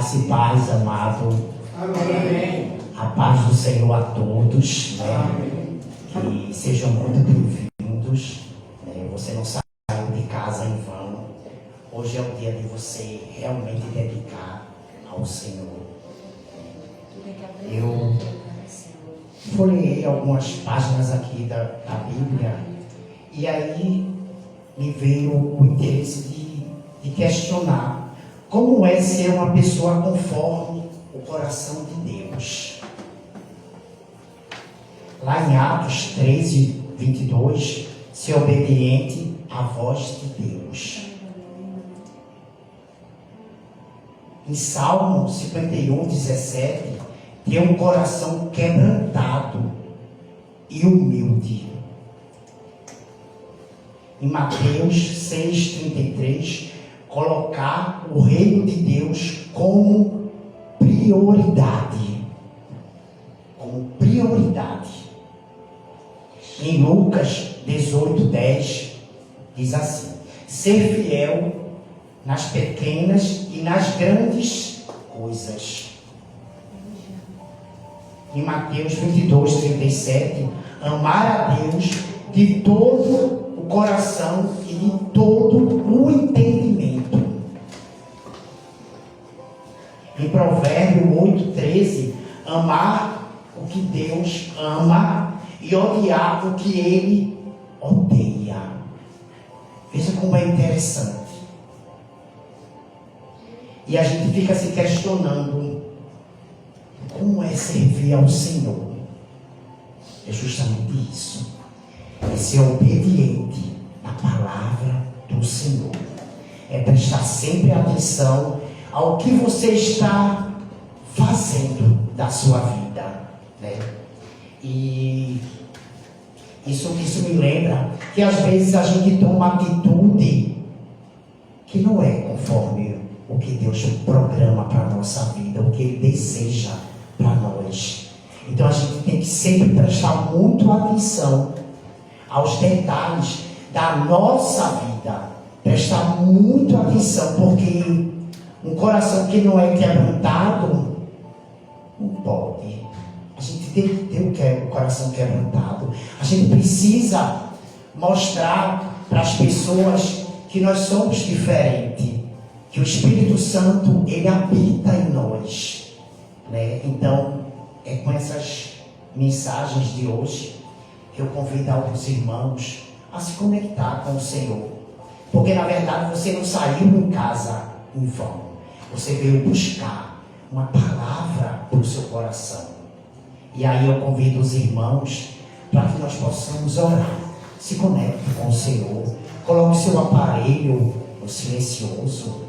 Graça e paz, amado. Amém. A paz do Senhor a todos, né? Amém. Que sejam muito bem-vindos. Né? Você não saiu de casa em vão. Hoje é o dia de você realmente dedicar ao Senhor. Eu folhei algumas páginas aqui da Bíblia e aí me veio o interesse de questionar como é ser uma pessoa conforme o coração de Deus. Lá em Atos 13, 22, ser obediente à voz de Deus. Em Salmo 51, 17, ter um coração quebrantado e humilde. Em Mateus 6,33, colocar o reino de Deus como prioridade. Como prioridade. Em Lucas 18,10, diz assim: ser fiel nas pequenas e nas grandes coisas. Em Mateus 22,37, amar a Deus de todo o coração e de todo o entendimento. Em Provérbio 8,13, amar o que Deus ama e odiar o que Ele odeia. Veja como é interessante. E a gente fica se questionando: como é servir ao Senhor? É justamente isso. É ser obediente à palavra do Senhor. É prestar sempre atenção ao que você está fazendo da sua vida, né? E isso me lembra que às vezes a gente toma atitude que não é conforme o que Deus programa para a nossa vida, o que Ele deseja para nós. Então a gente tem que sempre prestar muito atenção aos detalhes da nossa vida. Prestar muito atenção, porque um coração que não é quebrantado não pode. A gente tem que ter o coração quebrantado. A gente precisa mostrar para as pessoas que nós somos diferentes, que o Espírito Santo, ele habita em nós, né? Então, é com essas mensagens de hoje que eu convido alguns irmãos a se conectar com o Senhor. Porque, na verdade, você não saiu em casa em vão. Você veio buscar uma palavra para o seu coração. E aí eu convido os irmãos para que nós possamos orar. Se conecte com o Senhor. Coloque seu aparelho no silencioso,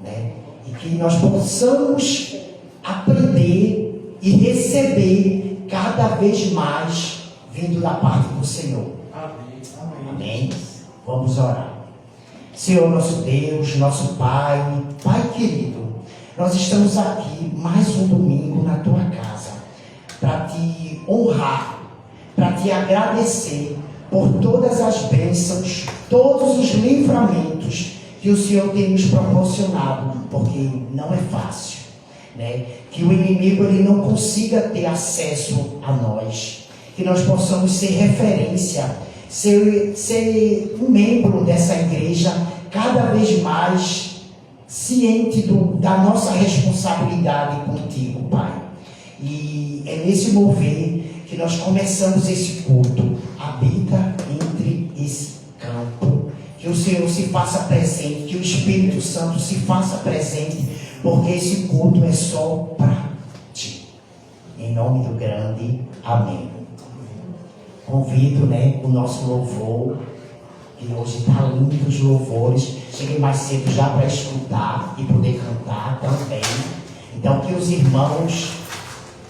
né? E que nós possamos aprender e receber cada vez mais vindo da parte do Senhor. Amém. Amém? Vamos orar. Senhor nosso Deus, nosso Pai, Pai querido, nós estamos aqui mais um domingo na Tua casa para Te honrar, para Te agradecer por todas as bênçãos, todos os livramentos que o Senhor tem nos proporcionado, porque não é fácil, né? Que o inimigo ele não consiga ter acesso a nós, que nós possamos ser referência, ser um membro dessa igreja cada vez mais ciente da nossa responsabilidade contigo, Pai. E é nesse mover que nós começamos esse culto. Habita entre esse campo. Que o Senhor se faça presente, que o Espírito Santo se faça presente, porque esse culto é só para Ti. Em nome do grande, amém. Convido, né, o nosso louvor, que hoje está lindo os louvores. Cheguei mais cedo já para escutar e poder cantar também. Então que os irmãos,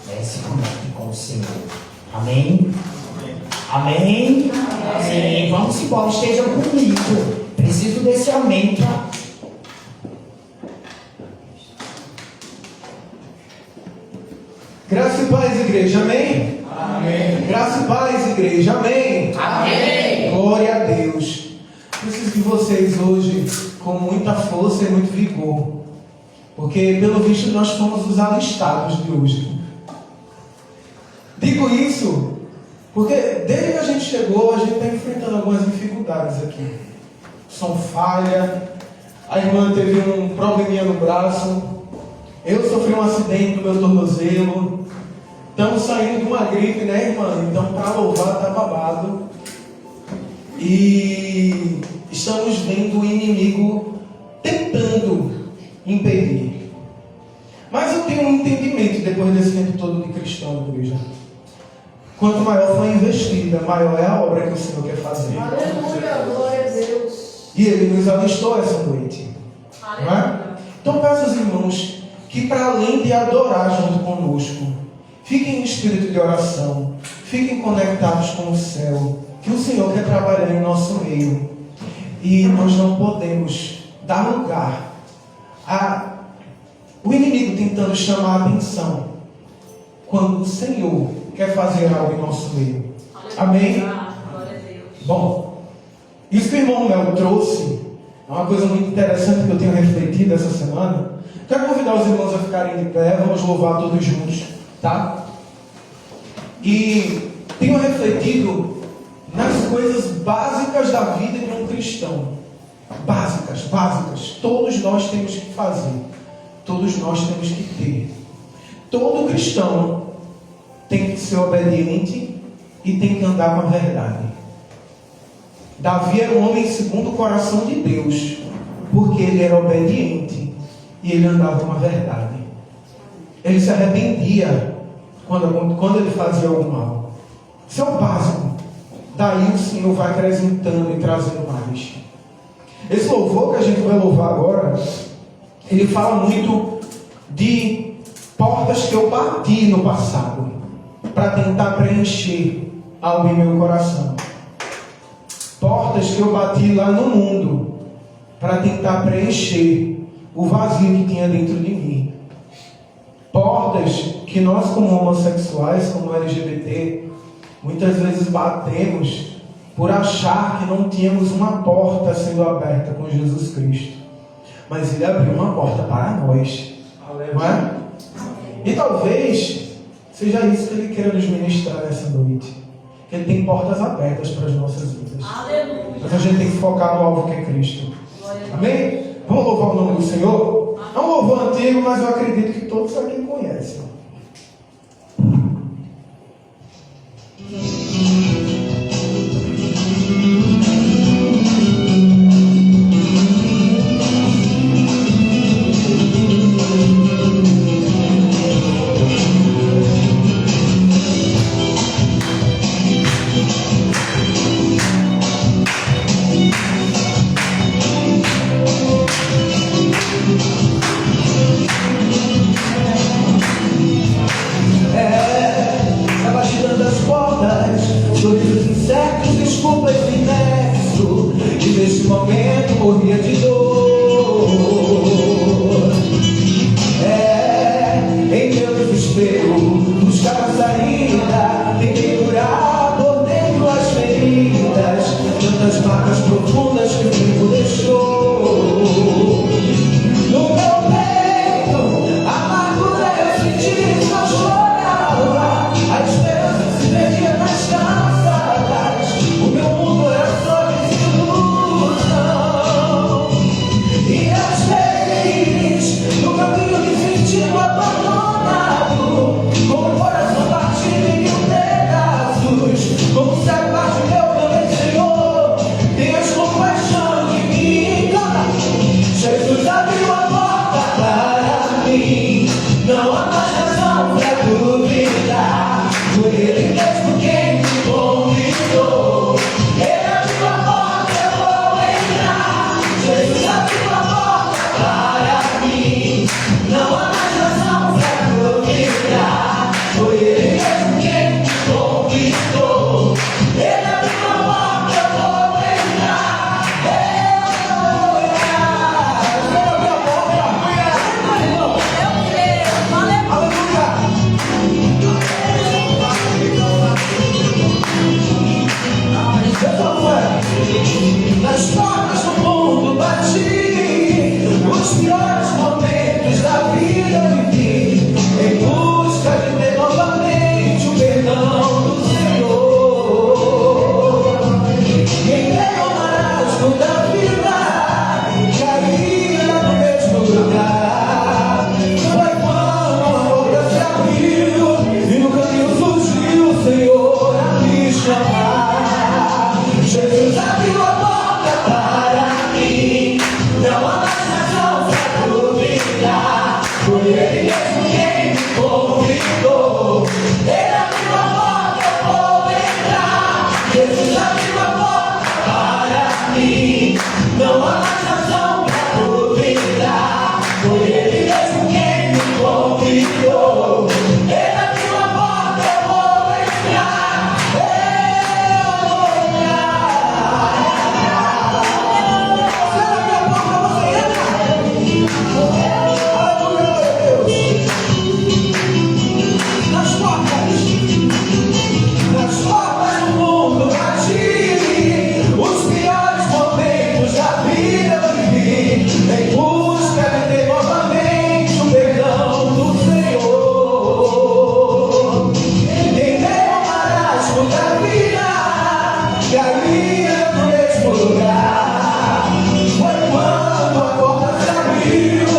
né, se conectem com o Senhor. Amém? Amém? Amém. Vamos embora, estejam comigo. Preciso desse aumento. Graça e paz, igreja, amém? Amém. Graça e paz, igreja, amém? Amém. Glória a Deus. Preciso de vocês hoje com muita força e muito vigor. Porque, pelo visto, nós fomos os alistados de hoje. Digo isso porque desde que a gente chegou, a gente está enfrentando algumas dificuldades aqui. Som falha, a irmã teve um probleminha no braço, eu sofri um acidente no meu tornozelo, estamos saindo de uma gripe, né, irmã? Então, para louvar, está babado. E estamos vendo o inimigo tentando impedir. Mas eu tenho um entendimento depois desse tempo todo de cristão, igreja. Quanto maior for a investida, maior é a obra que o Senhor quer fazer. Aleluia, glória a Deus. E Ele nos alistou essa noite. Não é? Então peço aos irmãos que, para além de adorar junto conosco, fiquem em espírito de oração, fiquem conectados com o céu, que o Senhor quer trabalhar em nosso meio. E nós não podemos dar lugar o inimigo tentando chamar a atenção quando o Senhor quer fazer algo em nosso meio. Amém? Bom, isso que o irmão Mel trouxe é uma coisa muito interessante que eu tenho refletido essa semana. Quero convidar os irmãos a ficarem de pé, vamos louvar todos juntos, tá? E tenho refletido nas coisas básicas da vida de um cristão. Básicas. Todos nós temos que fazer. Todos nós temos que ter. Todo cristão tem que ser obediente e tem que andar com a verdade. Davi era um homem segundo o coração de Deus, porque ele era obediente e ele andava com a verdade. Ele se arrependia quando ele fazia algo mal. Isso é o básico. Daí o Senhor vai acrescentando e trazendo mais. Esse louvor que a gente vai louvar agora, ele fala muito de portas que eu bati no passado para tentar preencher algo em meu coração. Portas que eu bati lá no mundo para tentar preencher o vazio que tinha dentro de mim. Portas que nós, como homossexuais, como LGBT, muitas vezes batemos por achar que não tínhamos uma porta sendo aberta com Jesus Cristo. Mas Ele abriu uma porta para nós. Não é? E talvez seja isso que Ele queira nos ministrar nessa noite. Que Ele tem portas abertas para as nossas vidas. Aleluia. Mas a gente tem que focar no alvo que é Cristo. Amém? Vamos louvar o nome do Senhor? É um louvor antigo, mas eu acredito que todos aqui conhecem. Sorrisos incertos, desculpas inerso, e nesse momento morria de dor. Em meu desespero, buscava saída, tentei curar por dentro as feridas, tantas marcas profundas que o tempo deixou. No meu peito, a amargura eu senti, só chorava, a esperança se perdia nas calçadas. O meu mundo era só desilusão. E às vezes, no caminho me sentindo abandonado, com o coração partido em mil pedaços, como se a parte meu também, Senhor, tenhas compaixão de mim. Jesus abriu a porta para mim, não há mais razão para duvidar. Foi Ele mesmo quem me convidou. Ele abriu a porta, eu vou entrar. Jesus abriu a porta para mim, não há mais razão para duvidar. Foi Ele mesmo quem me convidou. Ele abriu a porta, eu vou entrar. Eu vou entrar. Ele abriu a porta. Foi Ele mesmo quem me convidou. Ele abriu a porta, eu vou entrar. Jesus abriu a porta para mim. Não há mais razão para duvidar. Foi Ele mesmo quem me convidou. Ele abriu a porta, eu vou entrar. Eu vou entrar. Se ela abriu a porta, você entra. Aleluia, Deus. Nas portas do mundo bati. Os piores momentos da vida eu vivi. Em busca de ter novamente o perdão do Senhor. Em meio ao marasmo da vida, caía no mesmo lugar. Foi quando a porta se abriu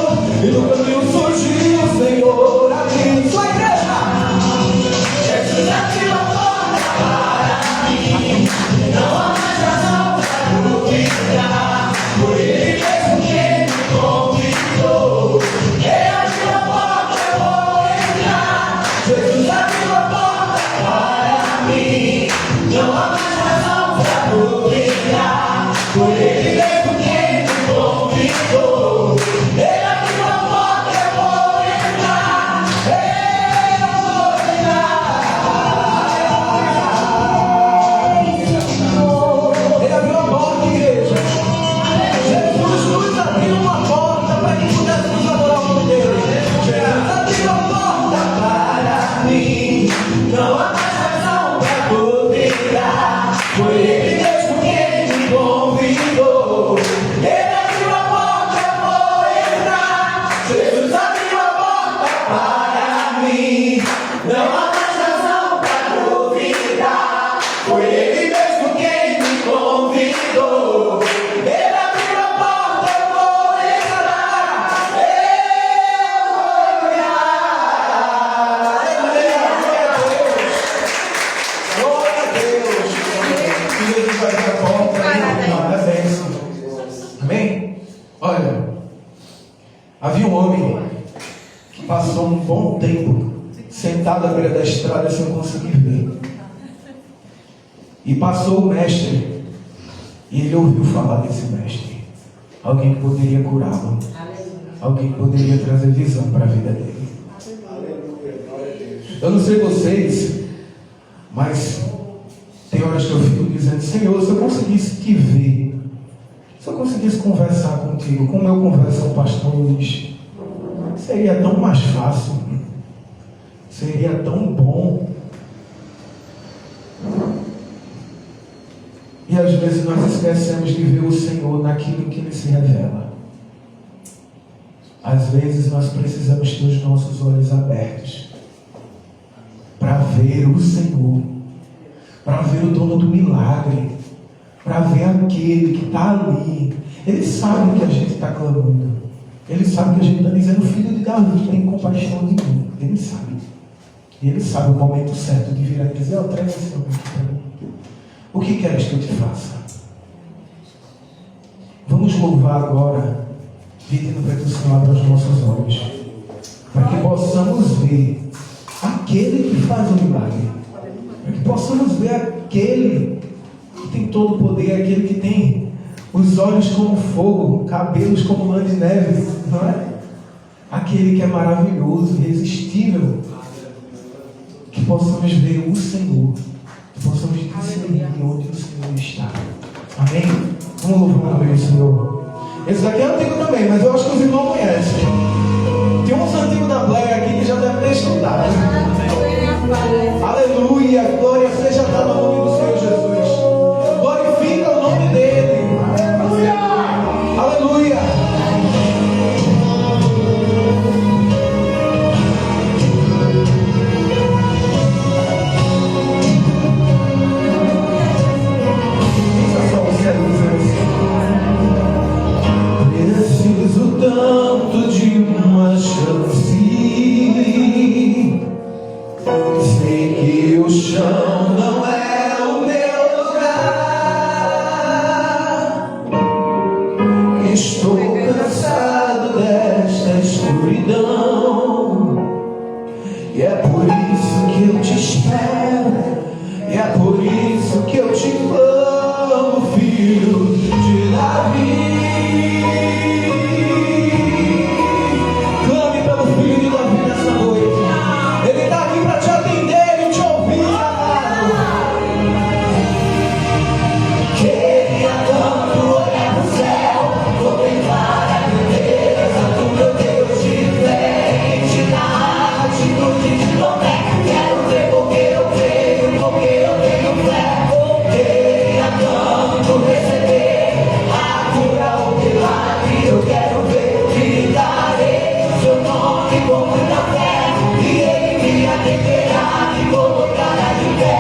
e no caminho surgiu o Senhor. Abriu sua igreja. Jesus abriu a porta para mim. Não há mais razão para duvidar. Foi Ele mesmo quem me convidou. Ele abriu a porta, eu vou entrar. Jesus abriu a porta para mim. Não há mais razão para duvidar. Foi Ele mesmo quem me convidou. Ele abriu a porta, eu vou entrar. Eu vou entrar. Ele abriu a porta, igreja. Jesus nos abriu uma porta para que pudéssemos adorar o nome dele. Jesus abriu a porta para mim. Não há mais razão para duvidar. Foi Ele mesmo quem me convidou. Ele abriu a porta, eu vou entrar. Jesus abriu a porta para mim. Não há mais razão para duvidar. Foi Ele mesmo quem me convidou. Ele abriu a porta, eu vou entrar. Eu vou entrar. Glória a Deus. Que Jesus vai abrir a porta. É bênção. Amém? Olha, havia um homem que passou um bom tempo sentado à beira da estrada sem conseguir ver. E passou o mestre. E ele ouviu falar desse mestre. Alguém que poderia curá-lo. Alguém que poderia trazer visão para a vida dele. Eu não sei vocês, mas tem horas que eu fico dizendo: Senhor, se eu conseguisse te ver, se eu conseguisse conversar contigo, como eu converso com o pastor Luiz, seria tão mais fácil, seria tão bom. E às vezes nós esquecemos de ver o Senhor naquilo que Ele se revela. Às vezes nós precisamos ter os nossos olhos abertos para ver o Senhor, para ver o dono do milagre, para ver aquele que está ali. Ele sabe que a gente está clamando. Ele sabe que a gente está dizendo: Filho de Davi, tem compaixão de mim. Ele sabe. E Ele sabe o momento certo de virar e dizer: traz esse homem aqui para mim. O que queres que eu te faça? Vamos louvar agora, pedindo para que o Senhor abra os nossos olhos, para que possamos ver aquele que faz o milagre, para que possamos ver aquele que tem todo o poder, aquele que tem os olhos como fogo, cabelos como lã de neve, não é? Aquele que é maravilhoso, irresistível, que possamos ver o Senhor, que possamos discernir onde o Senhor está. Amém? Vamos louvar o nome do Senhor. Esse daqui é antigo também, mas eu acho que os irmãos conhecem. Tem uns antigos da Black aqui que já devem ter escutado. Aleluia, glória seja dada ao nome do Senhor Jesus. Glorifica o nome dele. Aleluia. Aleluia. Preciso tanto de uma chance. E é por isso que eu te espero, e é por isso que eu te clamo, filho de Davi. Clame pelo filho de Davi nessa noite. Ele está aqui para te atender e te ouvir, amado. Queria tanto olhar pro céu, contemplar a grandeza do meu Deus diferente na atitude de Tomé. Quero ver porque eu creio, porque eu tenho fé. Queria tanto receber a cura, o milagre. Eu quero ver, gritarei o seu nome com muita fé, e ele me atenderá e colocará de pé.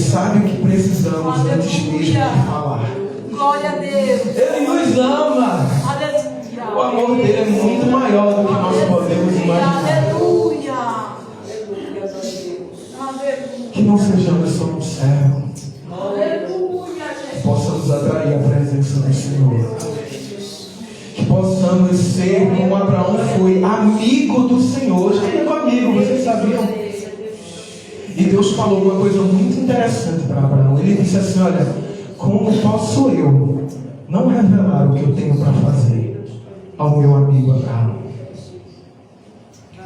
sabe o que precisamos antes mesmo de falar. Glória a Deus. Ele nos ama. Aleluia. O amor dele é muito maior do que nós podemos imaginar. Aleluia. Aleluia. Que não sejamos só um servo. Aleluia. Que possamos atrair a presença do Senhor. Que possamos ser como Abraão foi, amigo do Senhor. Já é amigo, vocês sabiam? E Deus falou uma coisa muito interessante para Abraão. Ele disse assim: olha, como posso eu não revelar o que eu tenho para fazer ao meu amigo Abraão?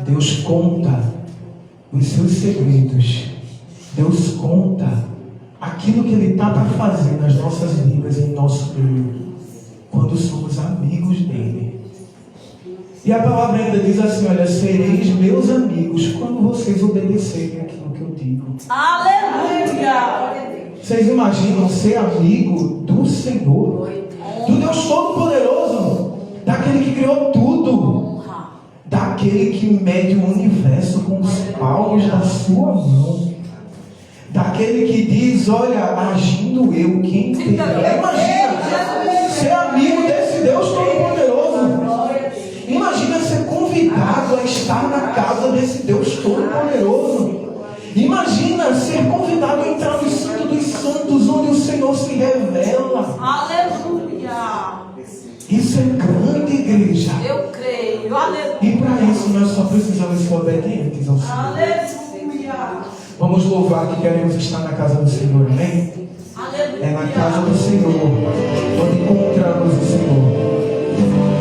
Deus conta os seus segredos. Deus conta aquilo que Ele está para fazer nas nossas vidas, em nosso meio, quando somos amigos dEle. E a palavra ainda diz assim: olha, sereis meus amigos quando vocês obedecerem aquilo que eu digo. Aleluia. Vocês imaginam ser amigo do Senhor, do Deus Todo-Poderoso, daquele que criou tudo, daquele que mede o universo com os palmos da sua mão, daquele que diz: olha, agindo eu, quem terá? Imagina ser amigo desse Deus Todo-Poderoso. Imagina ser convidado a estar na casa desse Deus Todo-Poderoso. Imagina ser convidado a entrar no Santo dos Santos, onde o Senhor se revela. Aleluia. Isso é grande, igreja. Eu creio. Aleluia. E para isso nós só precisamos ser obedientes ao Senhor. Aleluia. Vamos louvar que queremos estar na casa do Senhor, amém? Aleluia. É na casa do Senhor onde encontramos o Senhor,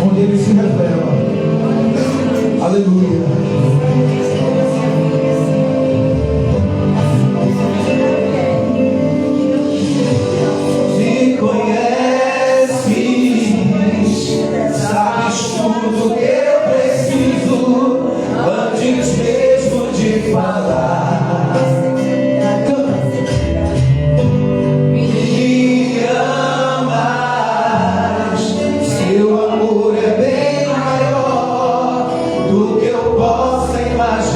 onde Ele se revela. Aleluia. Me conheces, sabes tudo que eu preciso antes mesmo de falar. Seu amor é bem maior do que eu possa imaginar.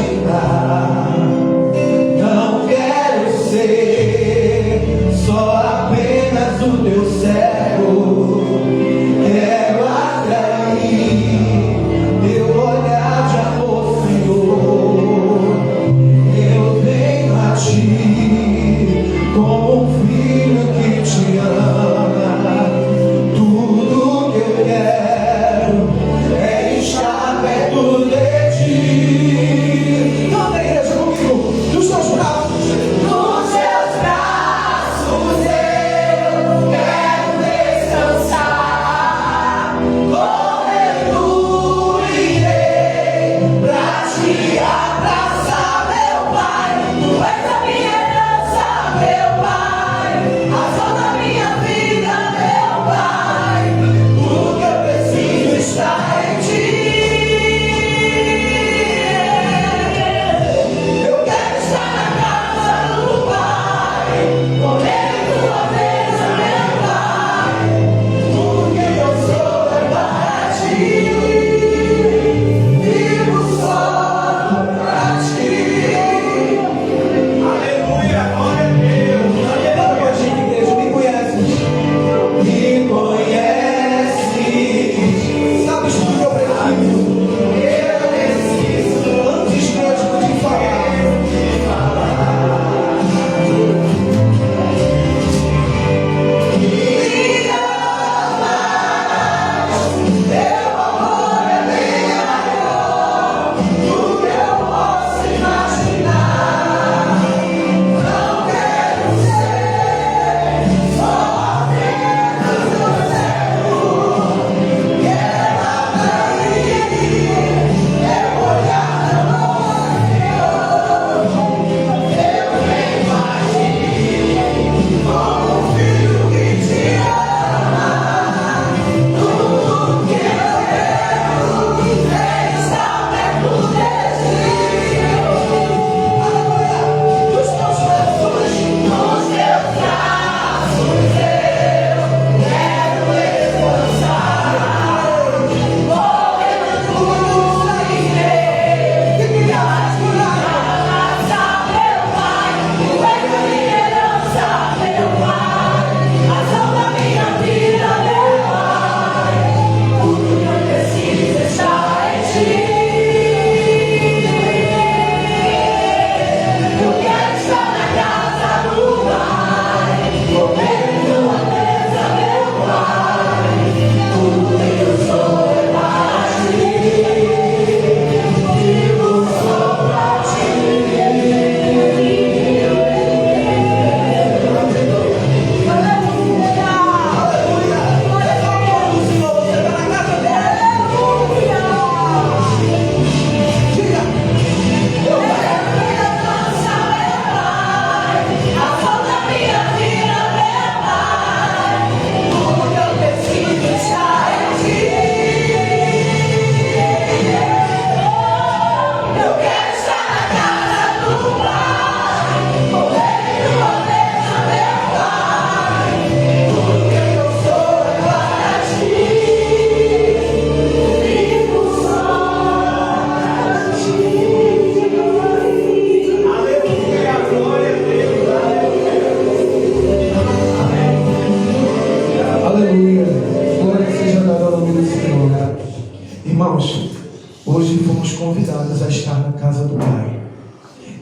convidados a estar na casa do Pai.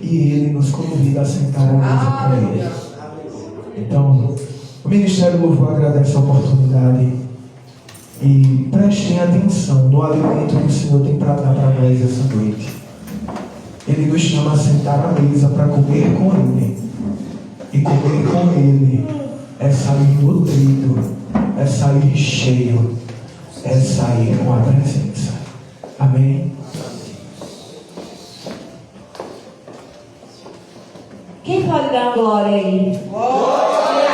E Ele nos convida a sentar à mesa com Ele. Então, o Ministério do Louvor agradece a oportunidade. E prestem atenção no alimento que o Senhor tem para dar para nós essa noite. Ele nos chama a sentar à mesa para comer com Ele. E comer com Ele é sair nutrido, é sair cheio, é sair com a presença. Amém? Quem pode dar uma glória aí? Glória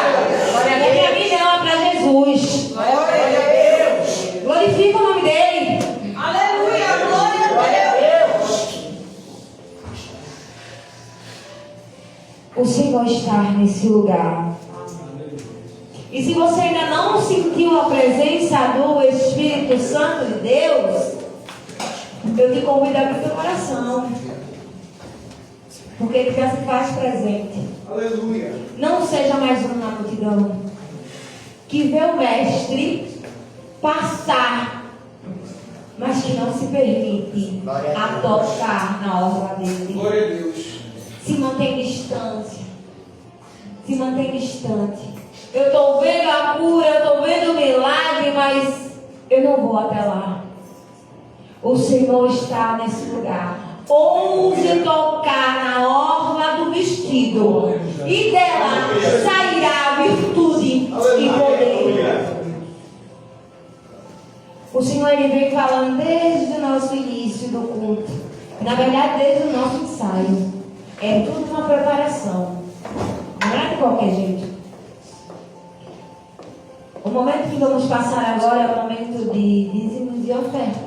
a mim não, para Jesus. Glória a Deus. Glorifica o nome dele. Aleluia. Glória a Deus. O Senhor está nesse lugar. E se você ainda não sentiu a presença do Espírito Santo de Deus, eu te convido a abrir teu coração. Porque Ele já se faz presente. Aleluia. Não seja mais um na multidão que vê o Mestre passar, mas que não se permite a tocar na orla dele. Glória a Deus. Se mantém distância. Se mantém distante. Eu estou vendo a cura, eu estou vendo o milagre, mas eu não vou até lá. O Senhor está nesse lugar. Ouse tocar na orla do vestido, e dela sairá virtude e poder. O Senhor Ele vem falando desde o nosso início do culto. Na verdade, desde o nosso ensaio. É tudo uma preparação. Não é de qualquer jeito. O momento que vamos passar agora é o momento de dízimos e ofertas.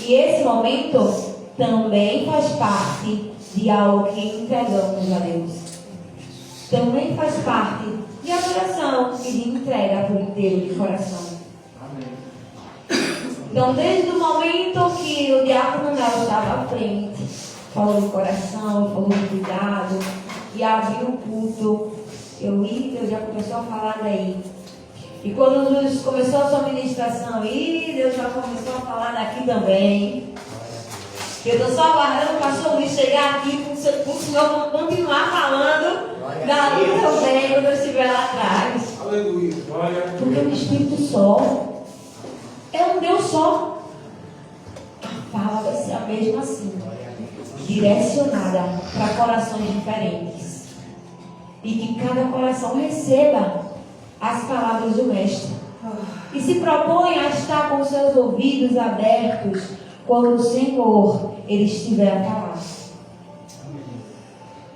E esse momento também faz parte de algo que entregamos a Deus. Também faz parte de adoração e de entrega por inteiro de coração. Então, desde o momento que o diácono Mel estava à frente, falou de coração, falou de cuidado, e abriu o culto, Deus já começou a falar daí. E quando Deus começou a sua ministração, Deus já começou a falar daqui também. Eu estou só aguardando o pastor Luiz chegar aqui para o senhor continuar falando dali também, quando eu estiver lá atrás. Aleluia. Porque o Espírito só é um Deus só. A fala vai ser a mesma assim, direcionada para corações diferentes. E que cada coração receba as palavras do Mestre. E se propõe a estar com seus ouvidos abertos quando o Senhor Ele estiver a falar.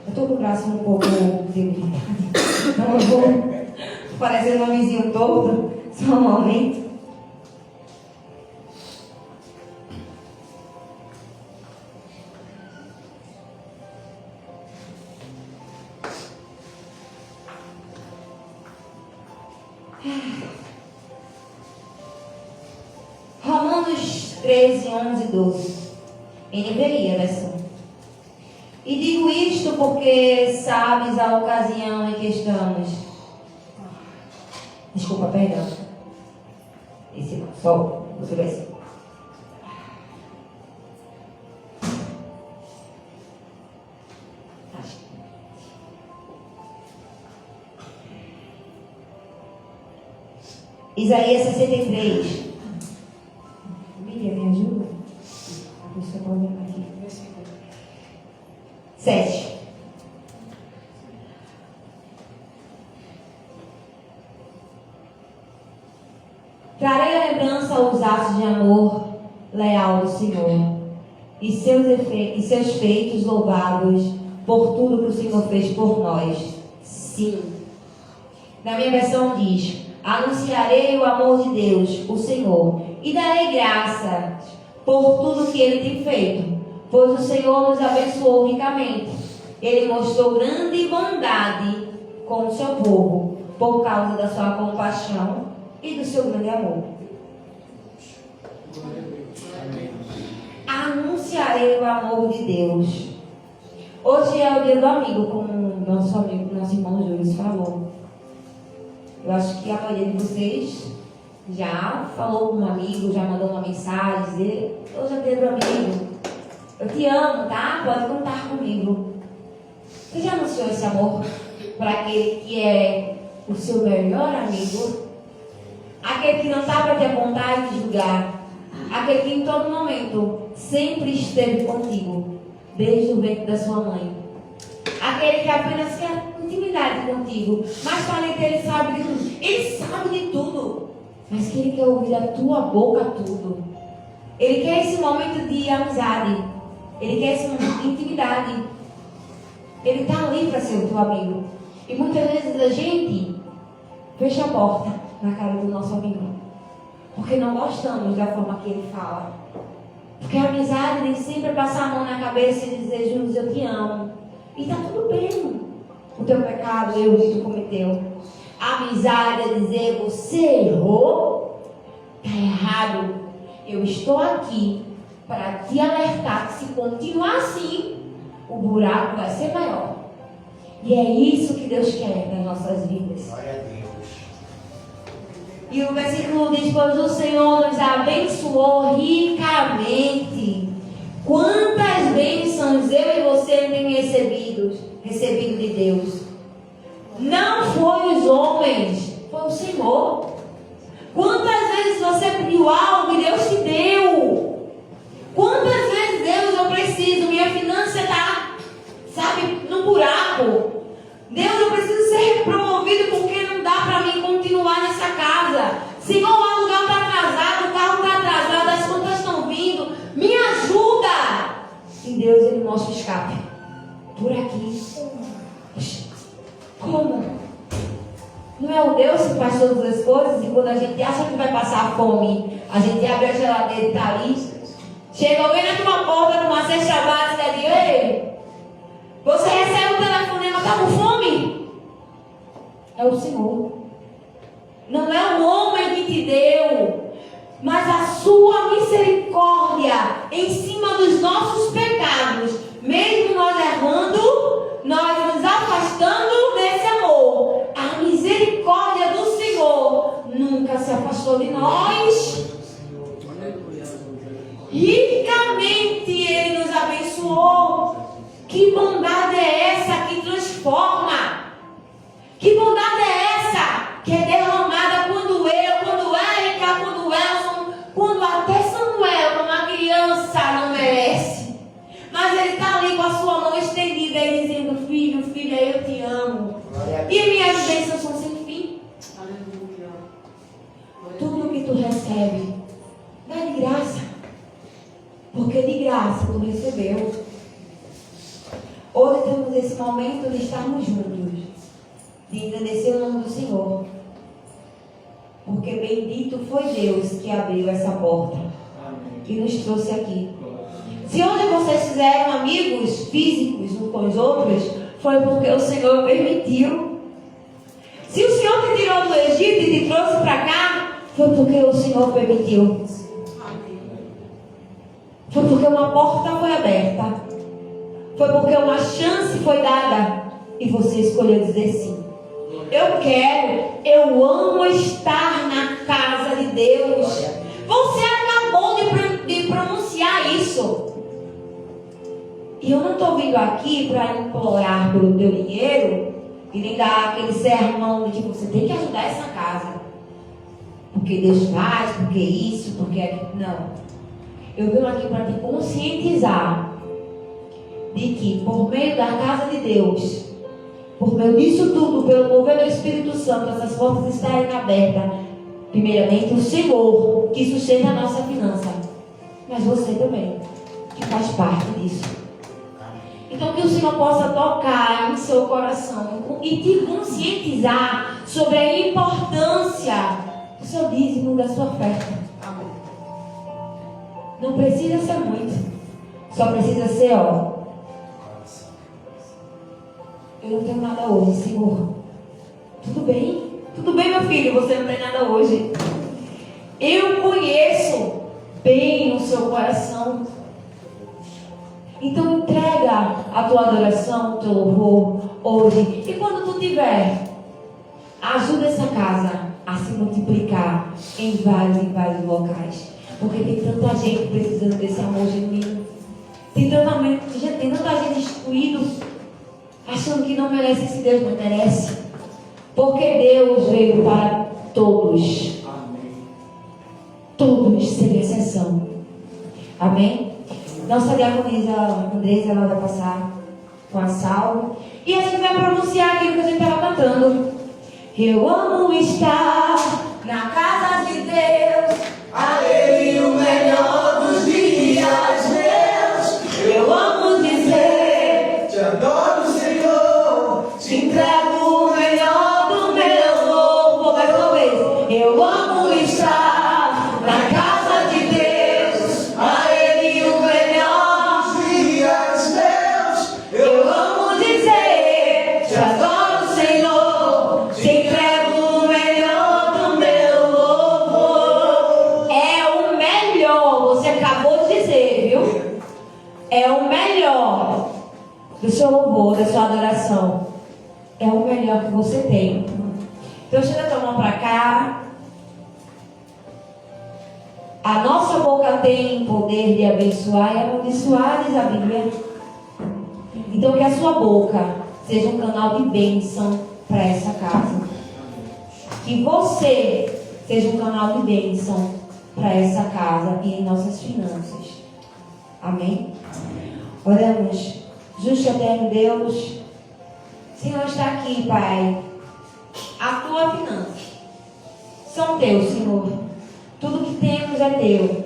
Eu estou com o braço um pouco debilitado. Então eu vou parecendo um vizinho todo. Só um momento. Romanos 13, 11 e 12. NVI, a versão. E digo isto porque sabes a ocasião em que estamos. Desculpa, perdão. Esse não, só você vai ser. Isaías 63. Miriam, me ajuda? A pessoa pode olhar aqui. 7. Trarei a lembrança aos atos de amor leal do Senhor e seus feitos louvados por tudo que o Senhor fez por nós. Sim. Na minha versão diz: anunciarei o amor de Deus, o Senhor, e darei graças por tudo que Ele tem feito, pois o Senhor nos abençoou ricamente. Ele mostrou grande bondade com o seu povo, por causa da sua compaixão e do seu grande amor. Anunciarei o amor de Deus. Hoje é o dia do amigo, como nosso irmão Júlio falou. Eu acho que a maioria de vocês Já falou com um amigo, já mandou uma mensagem, dizer: ô João Pedro, amigo, eu te amo, tá? Pode contar comigo. Você já anunciou esse amor para aquele que é o seu melhor amigo? Aquele que não está para te apontar e te julgar. Aquele que em todo momento sempre esteve contigo, desde o ventre da sua mãe. Aquele que apenas quer intimidade contigo, mas para ele sabe de tudo. Ele sabe de tudo, mas que ele quer ouvir da tua boca tudo. Ele quer esse momento de amizade. Ele quer esse momento de intimidade. Ele está ali para ser o teu amigo. E muitas vezes a gente fecha a porta na cara do nosso amigo, porque não gostamos da forma que ele fala. Porque a amizade nem sempre é passar a mão na cabeça e dizer: Júnior, eu te amo. E está tudo bem. O teu pecado, eu que tu cometeu. A amizade é dizer: você errou, está errado. Eu estou aqui para te alertar que se continuar assim, o buraco vai ser maior. E é isso que Deus quer nas nossas vidas. Glória a Deus. E o versículo diz: pois o Senhor nos abençoou ricamente. Quantas bênçãos eu e você temos recebido de Deus. Não foi os homens, foi o Senhor. Quantas vezes você pediu algo e Deus te deu? Quantas vezes, Deus, eu preciso, minha finança está, no buraco. Deus, eu preciso ser promovido porque não dá para mim continuar nessa casa. Senhor, o aluguel está atrasado, o carro está atrasado, as contas estão vindo. Me ajuda. E Deus, Ele mostra o escape. Por aqui. Como? Não é o Deus que faz todas as coisas? E quando a gente acha que vai passar fome, a gente abre a geladeira e está ali. Chega alguém na tua porta numa cesta básica e diz: ei, você recebe um telefonema, está com fome? É o Senhor. Não é o homem que te deu, mas a sua misericórdia em cima dos nossos pecados. Mesmo nós errando, nós nos afastando desse amor. A misericórdia do Senhor nunca se afastou de nós. Ricamente Ele nos abençoou. Que bondade é essa que transforma? Que bondade é essa que é derramada quando eu, quando Érica, quando Elson, quando até Samuel, uma criança, não merece? Mas Ele está ali com a sua mão estendida e dizendo: filho, filha, eu te amo. E minhas bênçãos são sem fim. Tudo que tu recebe, dá de graça. Porque de graça tu recebeu. Hoje temos esse momento de estarmos juntos, de agradecer o nome do Senhor. Porque bendito foi Deus que abriu essa porta e nos trouxe aqui. Se hoje vocês fizeram amigos físicos uns com os outros, foi porque o Senhor permitiu. Se o Senhor te tirou do Egito e te trouxe para cá, foi porque o Senhor permitiu. Foi porque uma porta foi aberta. Foi porque uma chance foi dada e você escolheu dizer sim. Eu amo estar na casa de Deus. Você acabou de pronunciar isso. E eu não estou vindo aqui para implorar pelo teu dinheiro e nem dar aquele sermão de que você tem que ajudar essa casa. Porque Deus faz, porque isso, porque aquilo. Não. Eu venho aqui para te conscientizar de que por meio da casa de Deus, por meio disso tudo, pelo mover do Espírito Santo, essas portas estarem abertas. Primeiramente o Senhor, que sustenta a nossa finança, mas você também, que faz parte disso. Então que o Senhor possa tocar em seu coração e te conscientizar sobre a importância do seu dízimo, da sua oferta. Não precisa ser muito, só precisa ser, eu não tenho nada hoje, Senhor. Tudo bem? Tudo bem, meu filho, você não tem nada hoje. Eu conheço bem o seu coração. Então entrega a tua adoração, o teu louvor hoje. E quando tu tiver, ajuda essa casa a se multiplicar em vários locais. Porque tem tanta gente precisando desse amor genuíno. Tem tanta gente excluído, achando que não merece esse Deus, não merece. Porque Deus veio para todos. Todos, sem exceção. Amém? Nossa diaconisa Andresa, ela vai passar com a salva. E a gente vai pronunciar aquilo que a gente estava cantando. Eu amo estar na casa de Deus, a Ele o melhor dos dias meus. Eu amo dizer, Te adoro, Senhor. te entrego o melhor do meu louvor. Mais uma vez. Eu amo estar na casa de Deus, a Ele o melhor. Dias meus. Eu amo dizer, te adoro, Senhor, te entrego o melhor do meu louvor. É o melhor, você acabou de dizer, viu? É o melhor do seu louvor, da sua adoração. É o melhor que você tem. Então, chega a tua mão para cá. A nossa boca tem poder de abençoar e amaldiçoar, diz a Bíblia. Então, que a sua boca seja um canal de bênção para essa casa. Que você seja um canal de bênção para essa casa e em nossas finanças. Amém? Oramos. Justo e eterno Deus, o Senhor está aqui, Pai. A tua finança são teus, Senhor. Tudo que temos é teu.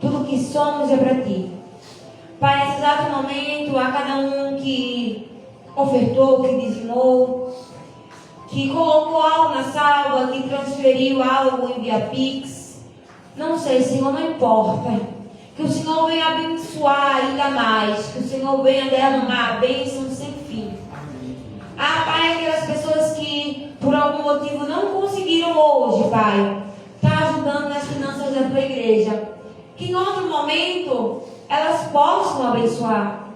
Tudo que somos é para ti. Pai, nesse exato momento, a cada um que ofertou, que dizimou, que colocou algo na salva, que transferiu algo em via Pix, não sei, Senhor, não importa. Que o Senhor venha abençoar ainda mais. Que o Senhor venha derramar bênçãos sem fim. Ah, Pai, aquelas pessoas que por algum motivo não conseguiram hoje, Pai, está ajudando nas finanças da tua igreja. Que em outro momento elas possam abençoar.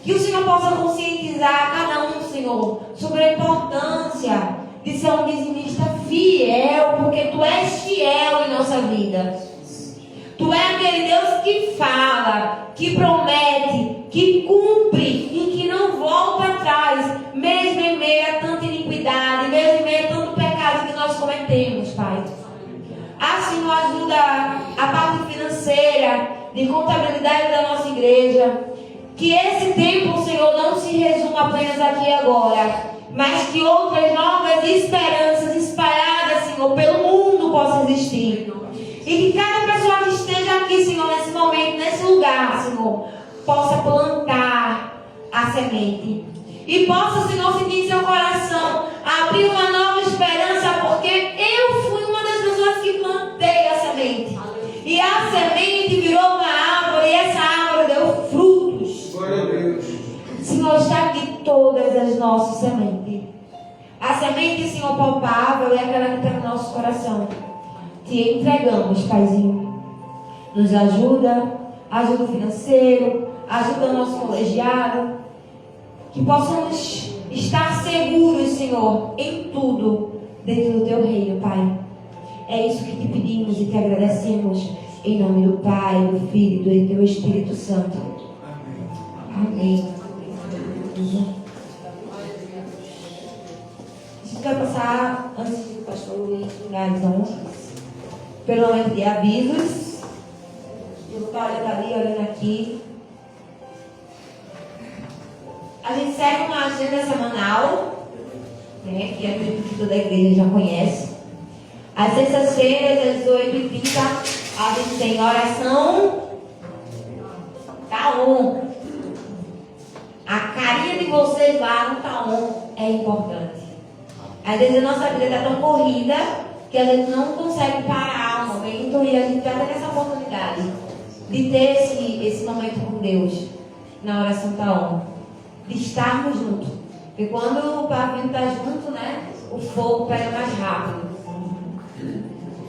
Que o Senhor possa conscientizar cada um, Senhor, sobre a importância de ser um dizimista fiel, porque Tu és fiel em nossa vida. Tu és aquele Deus que fala, que promete, que cumpre e que não volta atrás, mesmo em meio a tanta iniquidade, mesmo em meio a tanto pecado que nós cometemos, Pai. Assim, ajuda a parte financeira, de contabilidade da nossa igreja. Que esse tempo, Senhor, não se resuma apenas aqui e agora, mas que outras novas esperanças espalhadas, Senhor, pelo mundo possam existir. E que cada pessoa que esteja aqui, Senhor, nesse momento, nesse lugar, Senhor, possa plantar a semente. E possa, Senhor, sentir em seu coração, abrir uma nova esperança, porque eu fui uma das pessoas que plantei a semente. E a semente virou uma árvore, e essa árvore deu frutos. Glória a Deus. Senhor, está aqui todas as nossas sementes. A semente, Senhor, palpável é aquela que está no nosso coração. Te entregamos, Paizinho. Nos ajuda o financeiro, ajuda o nosso colegiado. Que possamos estar seguros, Senhor, em tudo dentro do Teu reino, Pai. É isso que te pedimos e te agradecemos. Em nome do Pai, do Filho e do Teu Espírito Santo. Amém. A gente vai passar, antes do pastor Luiz finalizar, pelo momento de avisos. Eu vou estar olhando ali, olhando aqui. A gente segue uma agenda semanal, né, que acredito que toda a igreja já conhece. Às sextas-feiras, às 8h30, a gente tem oração. Tá on. A carinha de vocês lá no tá on é importante. Às vezes a nossa vida está tão corrida que a gente não consegue parar um momento e a gente vai ter essa oportunidade de ter esse momento com Deus na oração tá on. De estarmos juntos. Porque quando o pavio está junto, né, o fogo pega mais rápido.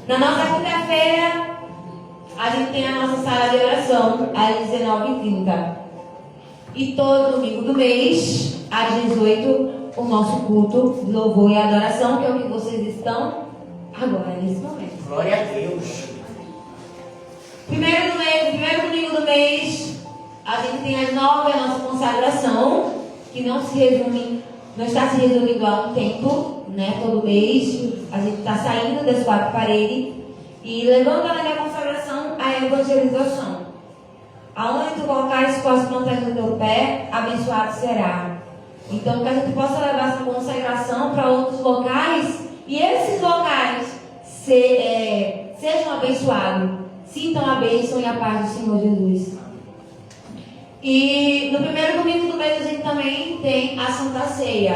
Na nossa quinta-feira, a gente tem a nossa sala de oração às 19h30. E todo domingo do mês, às 18h, o nosso culto de louvor e adoração, que é o que vocês estão agora, nesse momento. Glória a Deus. Primeiro domingo do mês, a gente tem às 9 a nossa consagração, que não está se resumindo há um tempo, né? Todo mês a gente está saindo das 4 paredes e levando a minha consagração à evangelização. Aonde tu colocares as plantas do teu pé, abençoado será. Então, que a gente possa levar essa consagração para outros locais e esses locais sejam abençoados, sintam a bênção e a paz do Senhor Jesus. E no primeiro domingo do mês a gente também tem a Santa Ceia,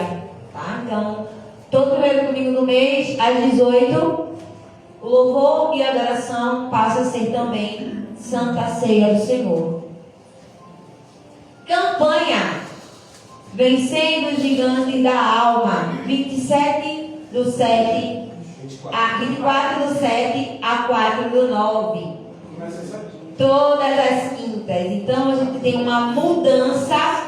tá? Então, todo primeiro domingo do mês, às 18, o louvor e a adoração passa a ser também Santa Ceia do Senhor. Campanha Vencendo os Gigantes da Alma, 27/7 a 24/7 a 4/9. Todas as quintas. Então a gente tem uma mudança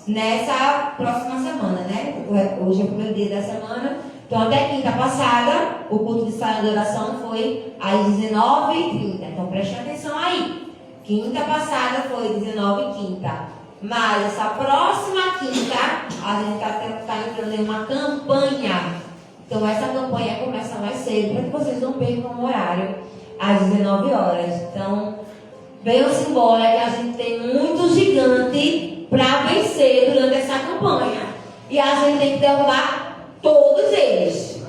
nessa próxima semana, né? Hoje é o primeiro dia da semana. Então até quinta passada, o culto de sala de oração foi às 19h30. Então preste atenção aí. Quinta passada foi 19h30. Mas essa próxima quinta, a gente está entrando em uma campanha. Então essa campanha começa mais cedo, para que vocês não percam o horário, às 19 horas. Então, venham-se embora que a gente tem muito gigante para vencer durante essa campanha. E a gente tem que derrubar todos eles.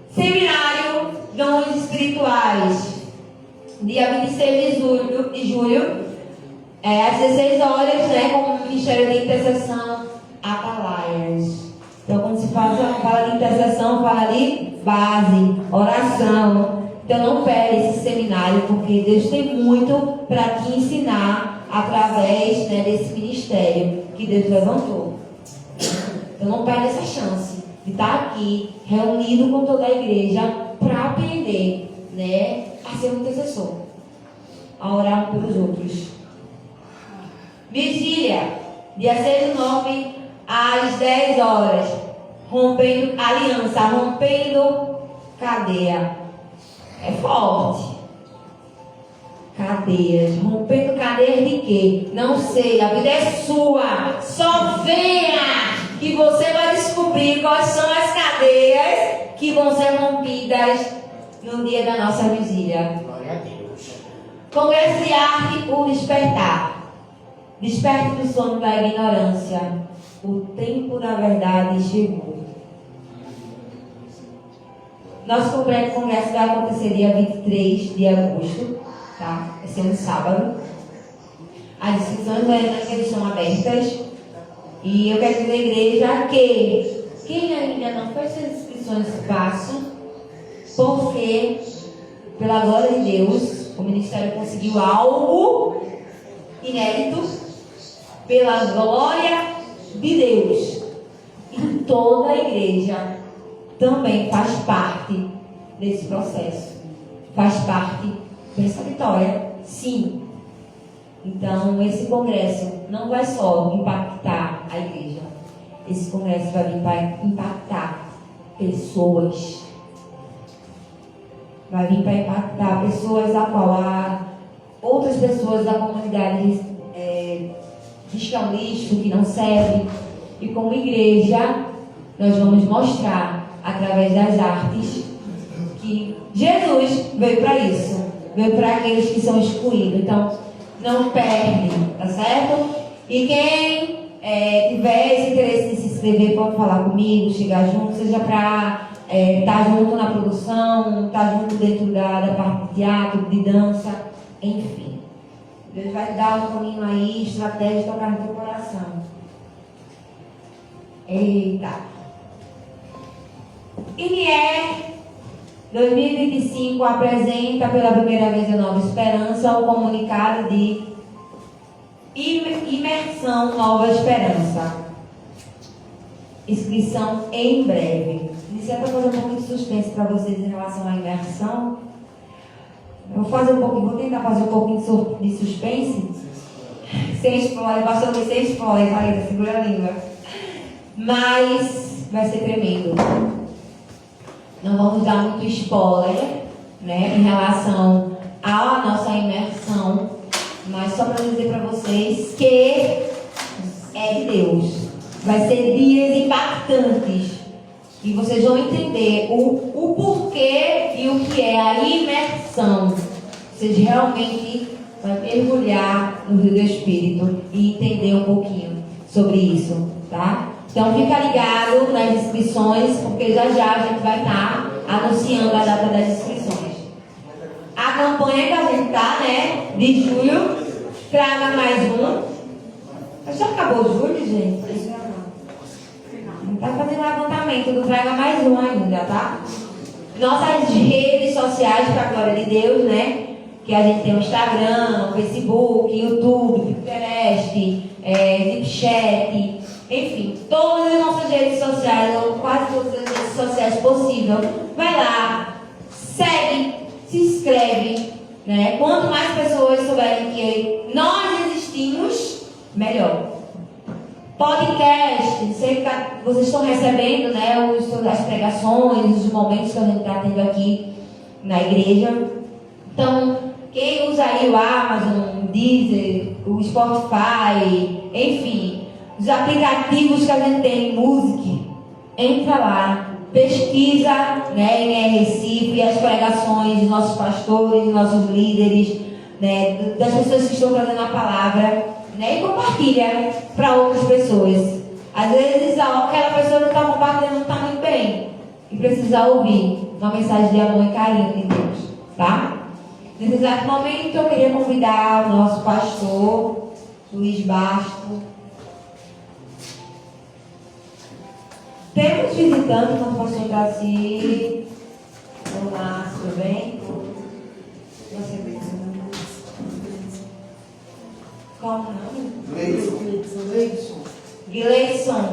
Seminário Dons Espirituais, dia 26 de julho, às 16 horas, né, com o Ministério de Intercessão Atalaias. Então, quando se fala de intercessão, fala ali base, oração. Então, não perde esse seminário, porque Deus tem muito para te ensinar através, né, desse ministério que Deus levantou. Então, não perde essa chance de estar aqui, reunido com toda a igreja, para aprender, né, a ser um intercessor, a orar pelos outros. Vigília, dia 6/9, às 10 horas, rompendo aliança, rompendo cadeia. É forte. Cadeias, rompendo cadeias de quê? Não sei, a vida é sua. Só venha que você vai descobrir quais são as cadeias que vão ser rompidas no dia da nossa vigília. Glória a Deus. Congresso de Arte, o despertar. Desperte do sono da ignorância. O tempo da verdade chegou. Nosso congresso vai acontecer dia 23 de agosto, tá? Vai ser um sábado. As inscrições ainda estão abertas. E eu quero dizer à igreja que quem ainda não fez suas inscrições, façam, porque, pela glória de Deus, o ministério conseguiu algo inédito. Pela glória de Deus. E toda a igreja também faz parte desse processo. Faz parte dessa vitória, sim. Então, esse congresso não vai só impactar a igreja. Esse congresso vai vir para impactar pessoas. Vai vir para impactar pessoas a qual outras pessoas da comunidade diz que é um lixo, que não serve. E como igreja, nós vamos mostrar, através das artes, que Jesus veio para isso. Veio para aqueles que são excluídos. Então, não perde, tá certo? E quem tiver esse interesse de se inscrever, pode falar comigo, chegar junto, seja para estar junto na produção, estar junto dentro da parte de teatro, de dança, enfim. Deus vai te dar um caminho aí, estratégia de tocar no teu coração. Eita. INER 2025 apresenta pela primeira vez a Nova Esperança um comunicado de imersão Nova Esperança. Inscrição em breve. Isso é para fazer um pouquinho de suspense para vocês em relação à imersão. Vou tentar fazer um pouquinho de suspense. Sem spoiler, pastor, sem spoiler, Marisa, segura a língua. Mas vai ser tremendo. Não vamos dar muito spoiler, né, em relação à nossa imersão, mas só para dizer para vocês que é de Deus. Vai ser dias impactantes e vocês vão entender o porquê e o que é a imersão. Vocês realmente vão mergulhar no Rio do Espírito e entender um pouquinho sobre isso, tá? Então fica ligado nas inscrições, porque já já a gente vai estar anunciando a data das inscrições. A campanha que a gente tá, né, de julho, traga mais um. Já acabou julho, gente? Tá fazendo levantamento do Traga Mais Um ainda, tá? Nossas redes sociais, para a glória de Deus, né? Que a gente tem o Instagram, o Facebook, YouTube, Pinterest, Snapchat, enfim, todas as nossas redes sociais, ou quase todas as redes sociais possível. Vai lá, segue, se inscreve, né? Quanto mais pessoas souberem que nós existimos, melhor. Podcast, vocês estão recebendo, né, as pregações, os momentos que a gente está tendo aqui na igreja. Então, quem usa aí o Amazon, o Deezer, o Spotify, enfim, os aplicativos que a gente tem, Music, entra lá, pesquisa, né, em Recife, as pregações dos nossos pastores, dos nossos líderes, né, das pessoas que estão trazendo a palavra. Né, e compartilha para outras pessoas. Às vezes aquela pessoa que está compartilhando não está muito bem e precisa ouvir uma mensagem de amor e carinho de Deus, tá? Nesse exato momento eu queria convidar o nosso pastor Luiz Basto. Temos visitantes, nosso pastor Daci. Olá, tudo bem? Você mesmo. Qual o nome? Gleidson.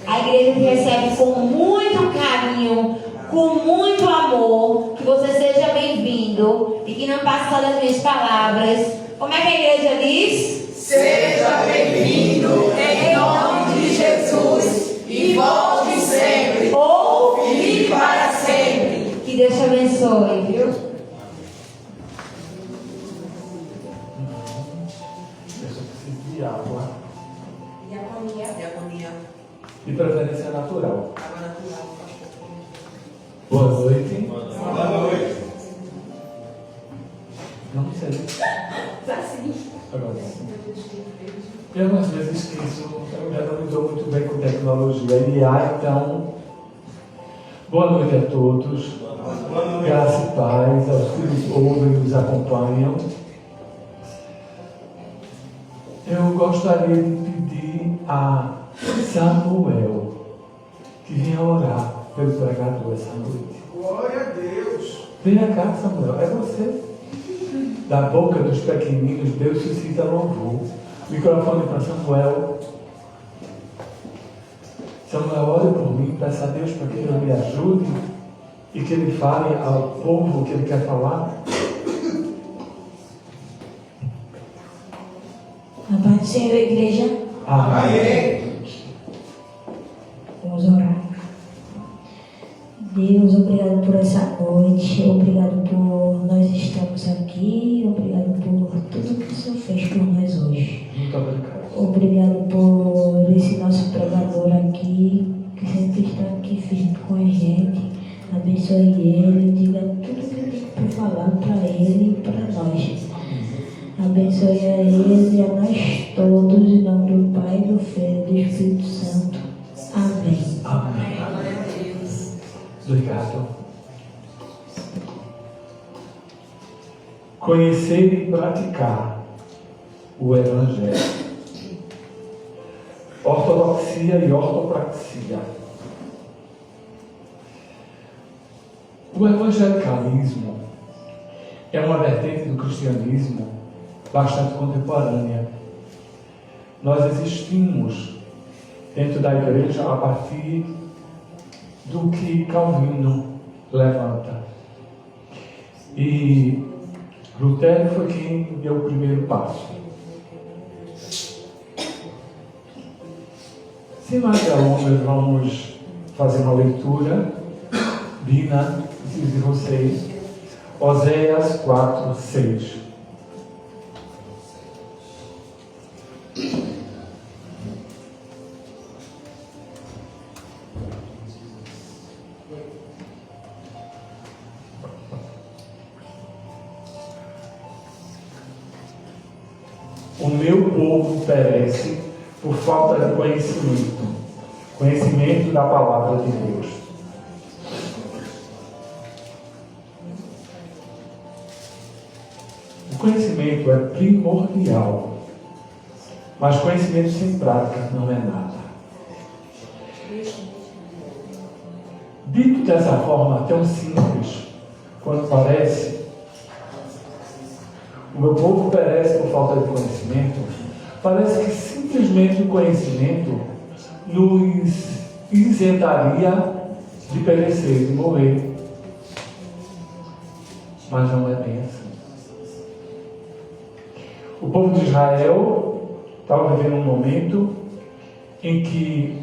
A igreja te recebe com muito carinho, com muito amor. Que você seja bem-vindo e que não passe só das minhas palavras. Como é que a igreja diz? Seja bem-vindo em nome de Jesus e volte sempre ou fique para sempre. Que Deus te abençoe, viu? Água. Diaconia. De preferência natural. Água natural, pastor. Boa noite. Boa noite. Não sei. Agora sim. Eu algumas vezes esqueço, eu já não me dou muito bem com tecnologia. Então, boa noite a todos. Boa noite. Graça e paz aos que nos ouvem e nos acompanham. Eu gostaria de pedir a Samuel que venha orar pelo pregador essa noite. Glória a Deus. Venha cá, Samuel, é você. Da boca dos pequeninos, Deus suscita louvor. Microfone para Samuel. Samuel, ore por mim, peça a Deus para que Ele me ajude e que Ele fale ao povo o que Ele quer falar. A paz do Senhor, igreja. Amém. Vamos orar. Deus, obrigado por essa noite. Obrigado por nós estarmos aqui. Obrigado por tudo que o Senhor fez por nós hoje. Muito obrigado. Obrigado por esse nosso pregador aqui, que sempre está aqui firme com a gente. Abençoe ele, diga tudo que ele tem para falar para ele e para nós. Abençoe a ele e a nós todos, em nome do Pai, do Filho e do Espírito Santo. Amém. Amém. Glória a Deus. Obrigado. Conhecer e praticar o Evangelho. Ortodoxia e ortopraxia. O evangelicalismo é uma vertente do cristianismo bastante contemporânea. Nós existimos dentro da igreja a partir do que Calvino levanta. E Lutero foi quem deu o primeiro passo. Sem mais delongas, vamos fazer uma leitura. Bina, preciso de vocês. Oséias 4:6. O meu povo perece por falta de conhecimento da palavra de Deus. O conhecimento é primordial, mas conhecimento sem prática não é nada. Dito dessa forma tão simples quanto parece, o meu povo perece por falta de conhecimento. Parece que simplesmente o conhecimento nos isentaria de perecer, de morrer. Mas não é bem assim. O povo de Israel estava vivendo um momento em que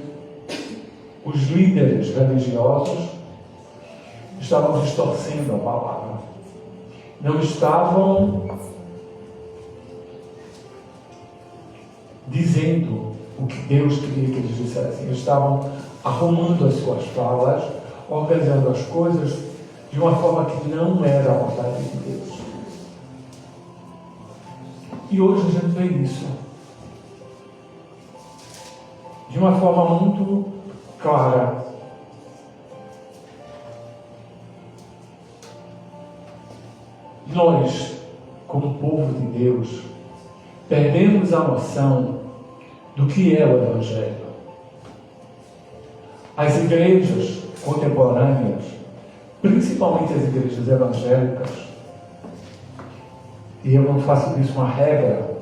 os líderes religiosos estavam distorcendo a palavra. Não estavam dizendo o que Deus queria que eles dissessem. Eles estavam arrumando as suas falas, organizando as coisas de uma forma que não era a vontade de Deus. E hoje a gente vê isso de uma forma muito clara. Nós, como povo de Deus, perdemos a noção do que é o Evangelho. As igrejas contemporâneas, principalmente as igrejas evangélicas, e eu não faço disso uma regra,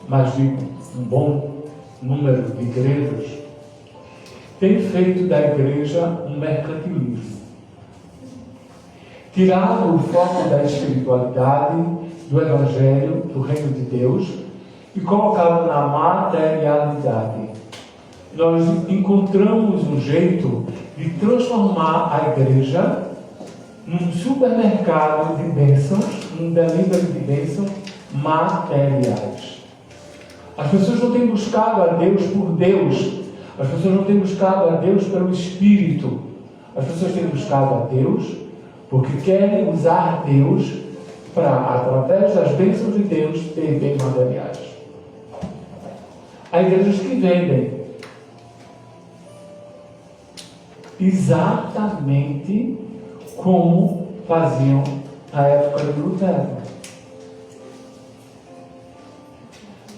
mas digo um bom número de igrejas, tem feito da igreja um mercantilismo. Tirado o foco da espiritualidade, do Evangelho, do Reino de Deus, e colocado na materialidade. Nós encontramos um jeito de transformar a igreja num supermercado de bênçãos, num delivery de bênçãos materiais. As pessoas não têm buscado a Deus por Deus. As pessoas não têm buscado a Deus pelo Espírito. As pessoas têm buscado a Deus porque querem usar Deus para, através das bênçãos de Deus, ter bens materiais. Há igrejas que vendem exatamente como faziam na época de Lutero.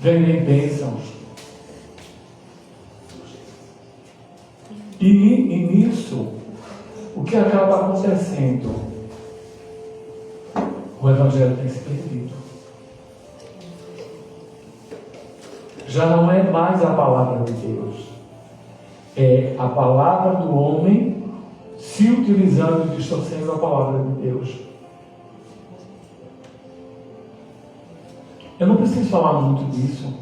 Vendem bênçãos. E nisso, o que acaba acontecendo? O Evangelho tem se perdido. Já não é mais a palavra de Deus. É a palavra do homem se utilizando e distorcendo a palavra de Deus. Eu não preciso falar muito disso.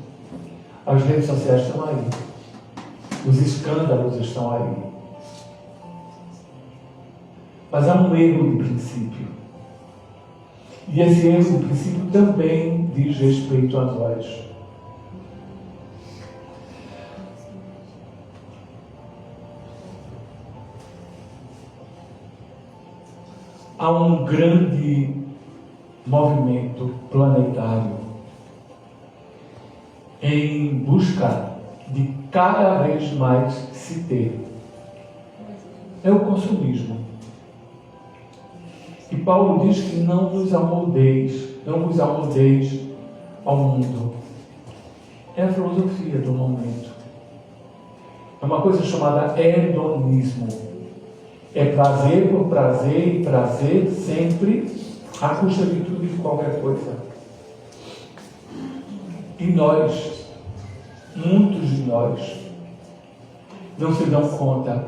As redes sociais estão aí. Os escândalos estão aí. Mas há um erro de princípio. E esse erro de princípio também diz respeito a nós. Há um grande movimento planetário em busca de cada vez mais se ter. É o consumismo. E Paulo diz que não vos amoldeis ao mundo. É a filosofia do momento. É uma coisa chamada hedonismo. É prazer por prazer e prazer sempre à custa de tudo e de qualquer coisa. E nós, muitos de nós, não se dão conta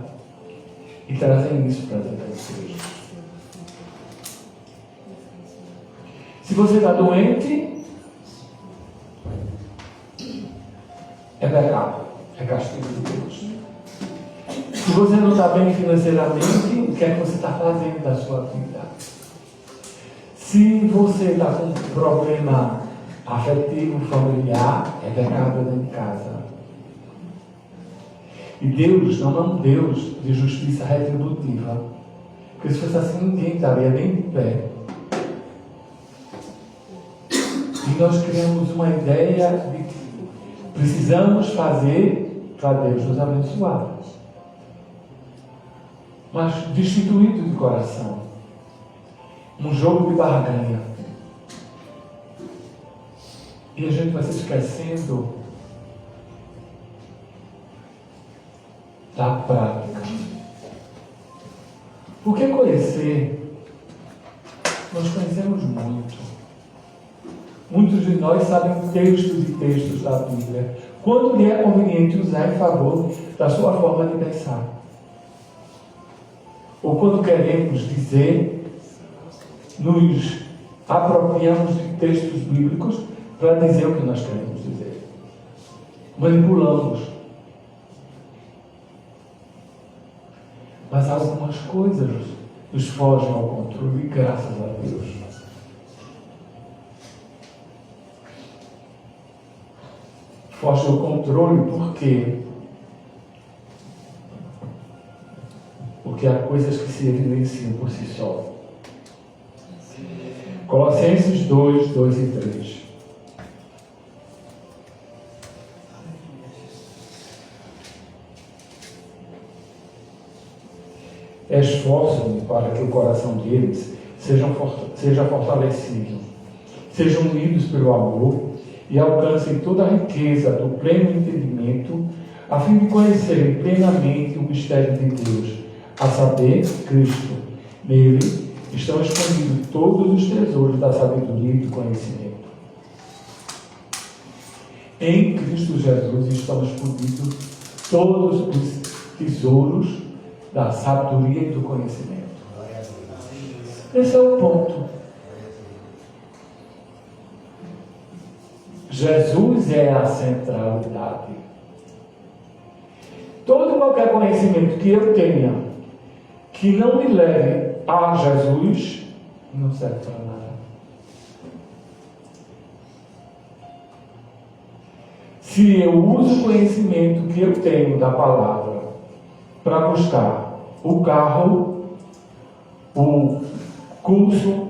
e trazem isso para dentro da igreja. Se você está doente, é pecado, é castigo de Deus. Se você não está bem financeiramente, o que é que você está fazendo da sua vida? Se você está com um problema afetivo, familiar, é pecado dentro de casa. E Deus não é um Deus de justiça retributiva. Porque se fosse assim, ninguém estaria nem de pé. E nós criamos uma ideia de que precisamos fazer para Deus nos abençoar. Mas destituído de coração. Um jogo de barganha. E a gente vai se esquecendo da prática. Porque conhecer, nós conhecemos muito. Muitos de nós sabem textos e textos da Bíblia, quando lhe é conveniente usar em favor da sua forma de pensar. Ou quando queremos dizer, nos apropriamos de textos bíblicos para dizer o que nós queremos dizer. Manipulamos. Mas algumas coisas nos fogem ao controle, graças a Deus. Foge ao controle por quê? Porque há coisas que se evidenciam por si só. Colossenses 2, 2 e 3. Esforçam-me para que o coração deles seja fortalecido, sejam unidos pelo amor e alcancem toda a riqueza do pleno entendimento, a fim de conhecerem plenamente o mistério de Deus, a saber, Cristo. Nele estão escondidos todos os tesouros da sabedoria e do conhecimento. Em Cristo Jesus estão escondidos todos os tesouros da sabedoria e do conhecimento. Esse é o ponto. Jesus é a centralidade. Todo e qualquer conhecimento que eu tenha que não me leve a Jesus não serve para nada. Se eu uso o conhecimento que eu tenho da palavra para buscar o carro, o curso,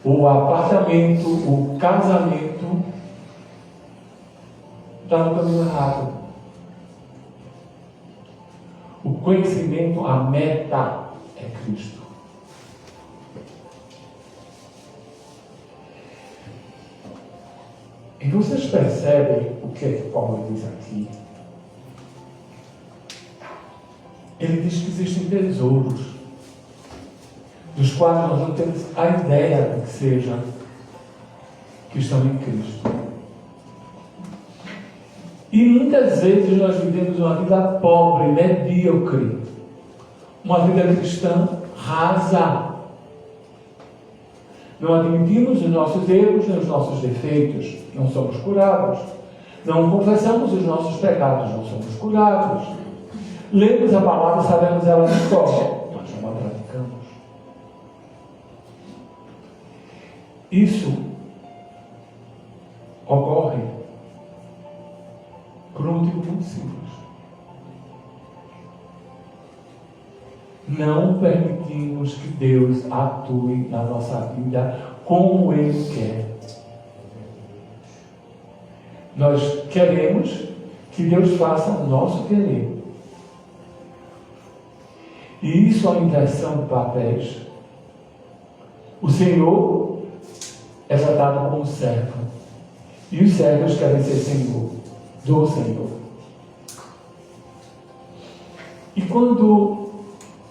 o apartamento, o casamento, está no caminho errado. O conhecimento, a meta é Cristo. E vocês percebem o que é que Paulo diz aqui? Ele diz que existem tesouros, dos quais nós não temos a ideia de que sejam, que estão em Cristo. E muitas vezes nós vivemos uma vida pobre, medíocre, uma vida cristã rasa. Não admitimos os nossos erros nem os nossos defeitos, não somos curados. Não confessamos os nossos pecados, não somos curados. Lemos a palavra, sabemos ela de cor, mas não a praticamos. Isso ocorre por um motivo muito simples. Não permitimos que Deus atue na nossa vida como Ele quer. Nós queremos que Deus faça o nosso querer. E isso é uma inversão de papéis. O Senhor é tratado como servo. E os servos querem ser Senhor, do Senhor. E quando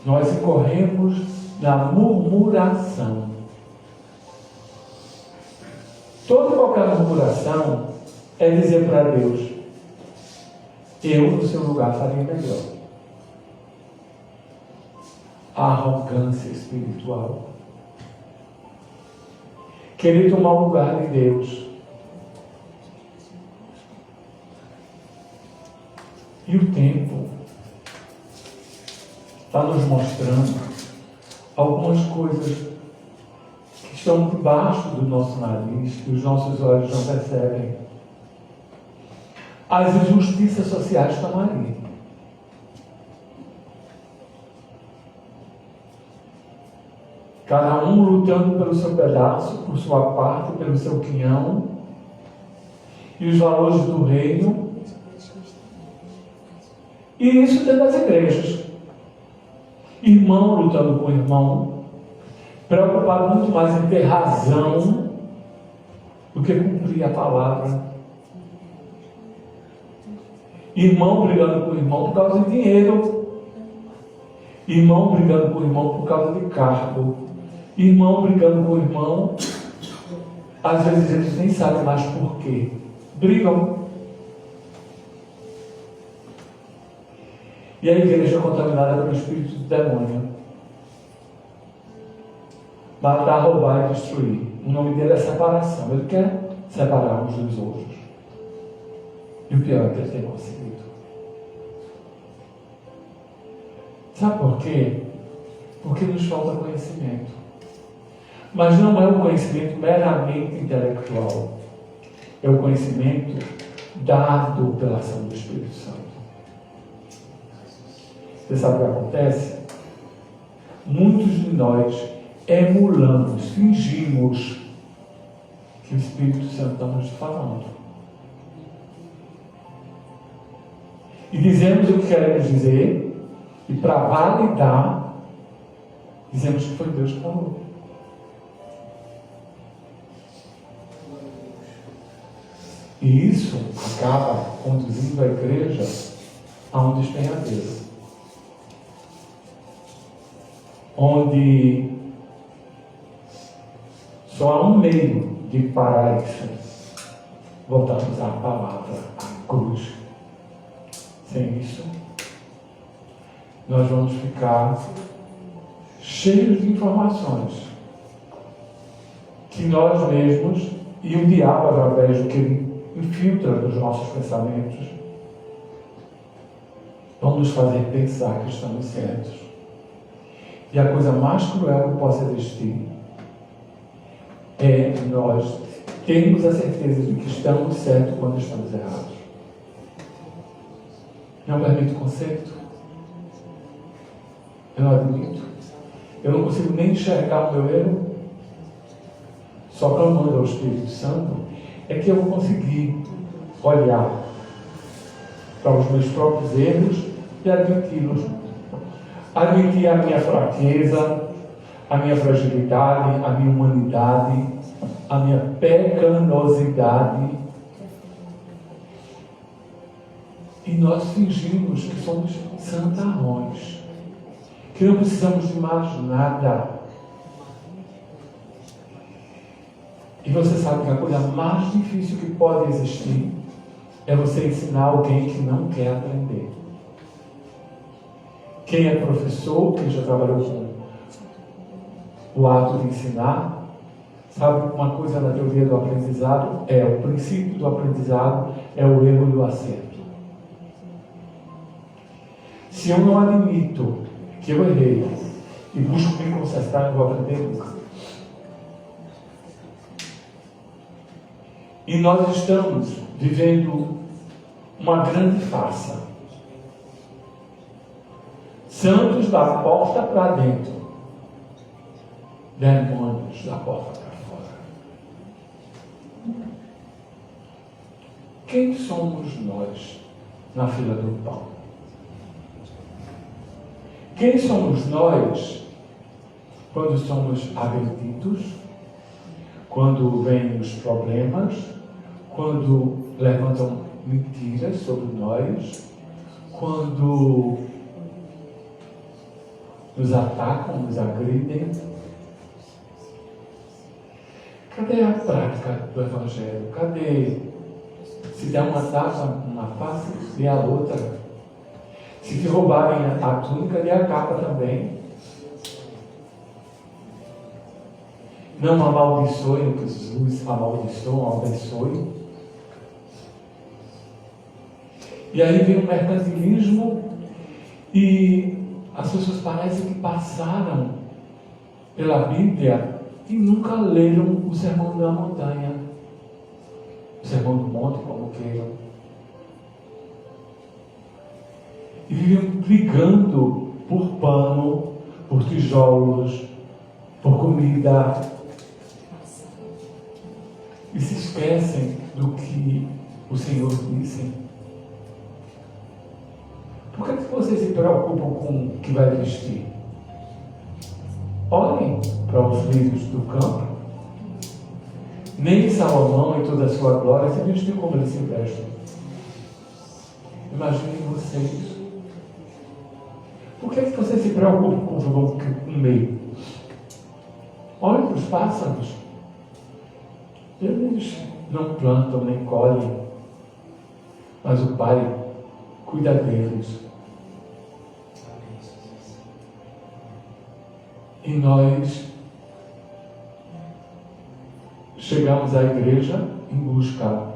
nós incorremos na murmuração, toda qualquer murmuração é dizer para Deus: eu no seu lugar faria melhor. A arrogância espiritual, querer tomar o lugar de Deus. E o tempo está nos mostrando algumas coisas que estão debaixo do nosso nariz, que os nossos olhos não percebem. As injustiças sociais estão ali. Cada um lutando pelo seu pedaço, por sua parte, pelo seu quinhão. E os valores do reino. E isso dentro das igrejas. Irmão lutando com irmão, preocupado muito mais em ter razão do que cumprir a palavra. Irmão brigando com irmão por causa de dinheiro. Irmão brigando com irmão por causa de cargo. Irmão brigando com irmão, às vezes eles nem sabem mais por quê. Brigam. E a igreja é contaminada pelo espírito do demônio. Matar, roubar e destruir. O nome dele é separação. Ele quer separar uns dos outros. E o pior é que ele tem conseguido. Sabe por quê? Porque nos falta conhecimento. Mas não é um conhecimento meramente intelectual. É o conhecimento dado pela ação do Espírito Santo. Você sabe o que acontece? Muitos de nós emulamos, fingimos que o Espírito Santo está nos falando. E dizemos o que queremos dizer, e para validar, dizemos que foi Deus que falou. E isso acaba conduzindo a igreja a um despenhadeiro. Onde só há um meio de parar isso. Voltamos à palavra, à cruz. Sem isso, nós vamos ficar cheios de informações que nós mesmos e o diabo, através do que ele infiltra nos nossos pensamentos, vão nos fazer pensar que estamos certos. E a coisa mais cruel que possa existir é nós termos a certeza de que estamos certos quando estamos errados. Não permito conserto. Eu não admito. Eu não consigo nem enxergar o meu erro. Só clamando ao Espírito Santo é que eu vou conseguir olhar para os meus próprios erros e admiti-los. Admitir a minha fraqueza, a minha fragilidade, a minha humanidade, a minha pecaminosidade. E nós fingimos que somos santarrões, que não precisamos de mais nada. E você sabe que a coisa mais difícil que pode existir é você ensinar alguém que não quer aprender. Quem é professor, quem já trabalhou com o ato de ensinar, sabe que uma coisa na teoria do aprendizado é o princípio do aprendizado, é o erro e o acerto. Se eu não admito que eu errei e busco me consertar, eu vou aprender nunca. E nós estamos vivendo uma grande farsa. Santos da porta para dentro, demônios da porta para fora. Quem somos nós na fila do pão? Quem somos nós quando somos agredidos, quando vêm os problemas, quando levantam mentiras sobre nós, quando nos atacam, nos agridem? Cadê a prática do Evangelho? Cadê? Se der uma taça, uma face, dê a outra. Se te roubarem a túnica, dê a capa também. Não amaldiçoe o que Jesus amaldiçoou, abençoe. E aí vem o mercantilismo e as pessoas parecem que passaram pela Bíblia e nunca leram o Sermão da Montanha, o Sermão do Monte, como queiram. E viviam brigando por pano, por tijolos, por comida. E se esquecem do que o Senhor disse. Por que vocês se preocupam com o que vai vestir? Olhem para os lírios do campo. Nem Salomão, em toda a sua glória, se vestiu como ele se veste. Imaginem vocês. Por que vocês se preocupam com o que vão comer? Olhem para os pássaros. Eles não plantam nem colhem, mas o Pai cuida deles. E nós chegamos à igreja em busca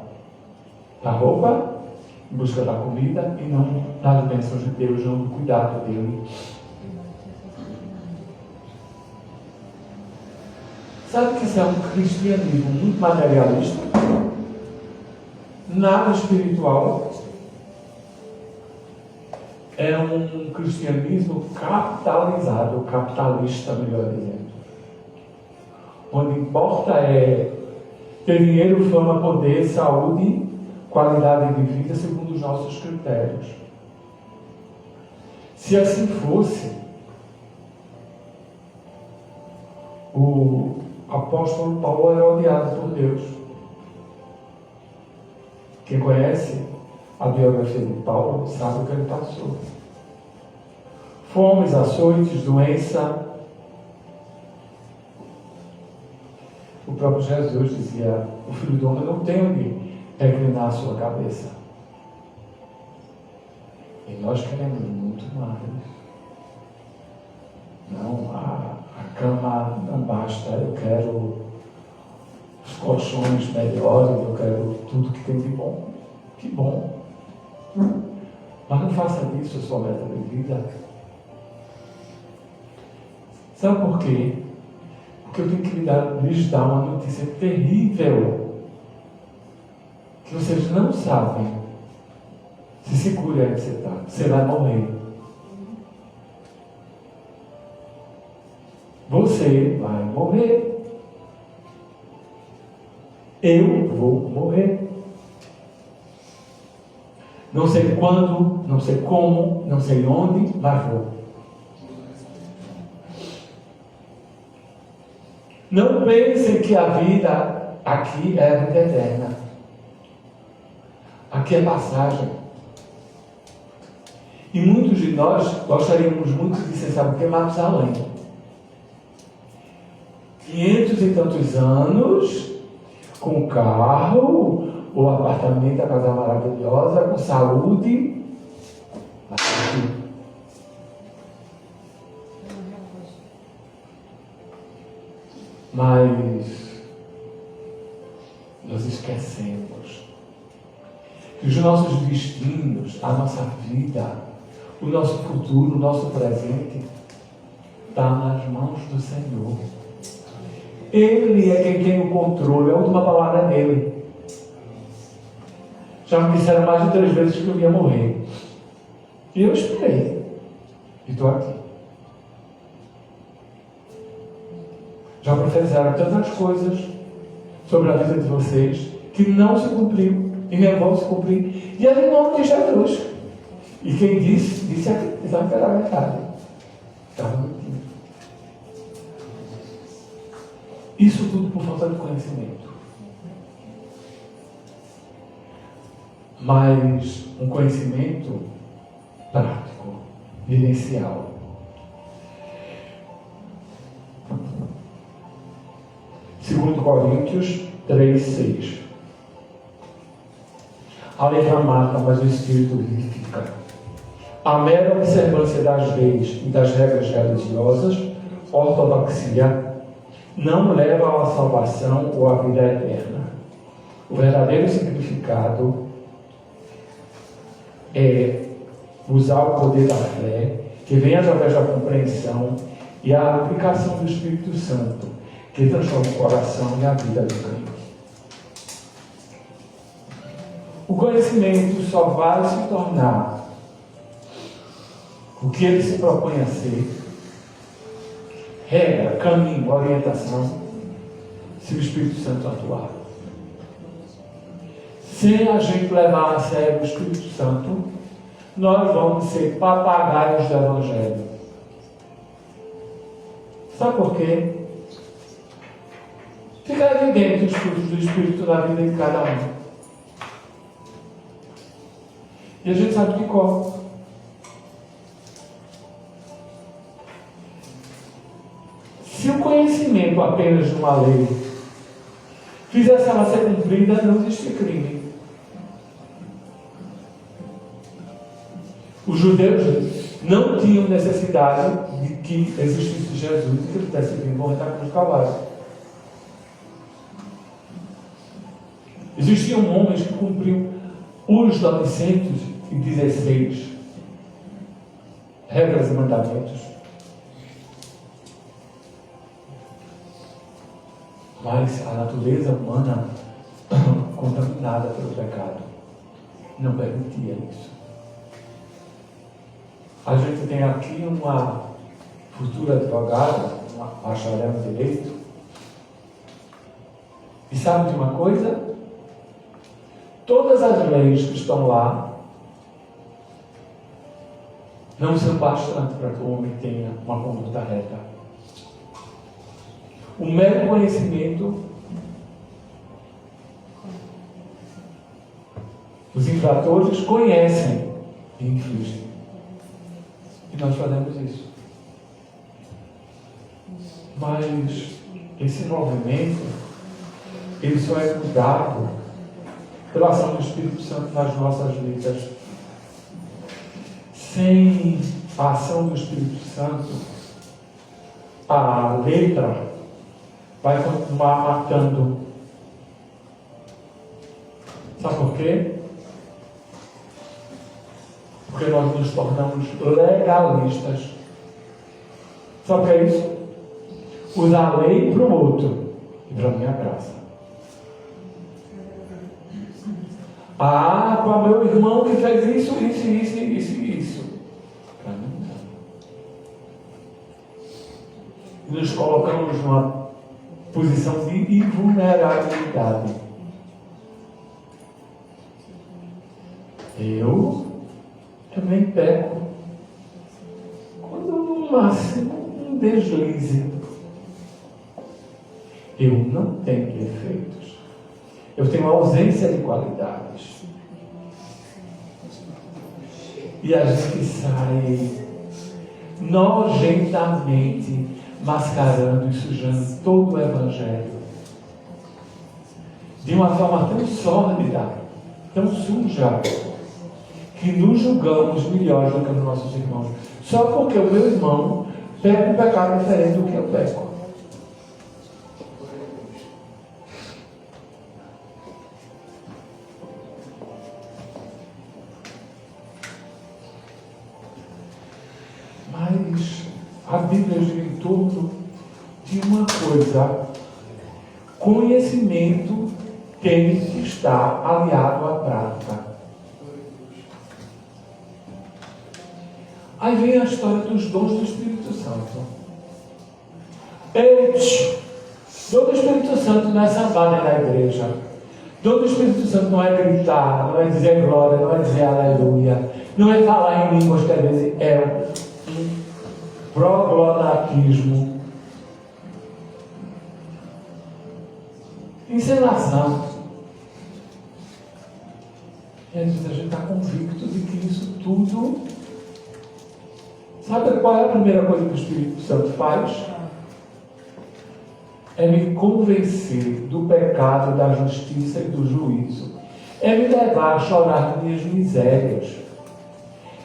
da roupa, em busca da comida e não das bênçãos de Deus, não do cuidado dele. Sabe que isso é um cristianismo muito materialista? Nada espiritual. É um cristianismo capitalizado, capitalista, melhor dizendo. Onde importa é ter dinheiro, fama, poder, saúde, qualidade de vida segundo os nossos critérios. Se assim fosse, o apóstolo Paulo era odiado por Deus. Quem conhece a biografia de Paulo sabe o que ele passou. Fomes, açoites, doença. O próprio Jesus dizia: o Filho do Homem não tem onde reclinar a sua cabeça. E nós queremos muito mais. Não, a cama não basta, eu quero os colchões melhores, eu quero tudo que tem de bom. Que bom. Mas não faça disso a sua meta de vida. Sabe por quê? Porque eu tenho que lhes dar uma notícia terrível. Que vocês não sabem se segura aí que você está. Você vai morrer. Você vai morrer. Eu vou morrer. Não sei quando, não sei como, não sei onde, mas vou. Não pensem que a vida aqui é a vida eterna. Aqui é passagem. E muitos de nós gostaríamos muito de ser, sabe o que? Matusalém. 500 e tantos anos, com carro, o apartamento, a casa maravilhosa, com saúde. Mas nós esquecemos que os nossos destinos, a nossa vida, o nosso futuro, o nosso presente está nas mãos do Senhor. Ele é quem tem o controle, a última palavra é dele. Já me disseram mais de 3 vezes que eu ia morrer. E eu esperei. E estou aqui. Já profetizaram tantas coisas sobre a vida de vocês que não se cumpriu e nem vão se cumprir. E é em nome de Jesus. E quem disse acreditava que era a verdade. Estava mentindo. Isso tudo por falta de conhecimento. Mas um conhecimento prático, vivencial. Segundo Coríntios 3:6. A letra mata, mas o Espírito vivifica. A mera observância das leis e das regras religiosas, ortodoxia, não leva à salvação ou à vida eterna. O verdadeiro significado é usar o poder da fé que vem através da compreensão e a aplicação do Espírito Santo, que transforma o coração e a vida do crente. O conhecimento só vai se tornar o que ele se propõe a ser, regra, caminho, orientação, se o Espírito Santo atuar. Sem a gente levar a sério o Espírito Santo, nós vamos ser papagaios do Evangelho. Sabe por quê? Fica evidente os frutos do Espírito na vida de cada um. E a gente sabe de qual. Se o conhecimento apenas de uma lei fizesse ela ser cumprida, não existe crime. Os judeus não tinham necessidade de que existisse Jesus e que ele tivesse vindo morrer na cruz do Calvário. Existiam homens que cumpriam os 916 regras e mandamentos, mas a natureza humana, contaminada pelo pecado, não permitia isso. A gente tem aqui uma futura advogada, uma bacharel em direito, e sabe de uma coisa? Todas as leis que estão lá não são bastantes para que o homem tenha uma conduta reta. O mero conhecimento, os infratores conhecem e infligem. E nós fazemos isso. Mas esse movimento, ele só é mudado pela ação do Espírito Santo nas nossas vidas. Sem a ação do Espírito Santo, a letra vai continuar matando. Sabe por quê? Porque nós nos tornamos legalistas. Sabe o que é isso? Usar a lei para o outro e para a minha graça. Ah, para meu irmão que fez isso. Para mim não. Nos colocamos numa posição de invulnerabilidade. Eu também peco quando no máximo um deslize. Eu não tenho defeitos. Eu tenho ausência de qualidades. E a gente sai nojentamente mascarando e sujando todo o Evangelho de uma forma tão sórdida, tão suja, que nos julgamos melhores do que os nossos irmãos, só porque o meu irmão peca um pecado diferente do que eu peco. Mas a Bíblia gira em torno de uma coisa: conhecimento tem que estar aliado à prática. Aí vem a história dos dons do Espírito Santo. Dom do Espírito Santo não é sambada na igreja. Dom do Espírito Santo não é gritar, não é dizer glória, não é dizer aleluia, não é falar em línguas que às vezes é um proglonatismo. Encenação. E às vezes a gente está convicto de que isso tudo. Sabe qual é a primeira coisa que o Espírito Santo faz? É me convencer do pecado, da justiça e do juízo. É me levar a chorar minhas misérias.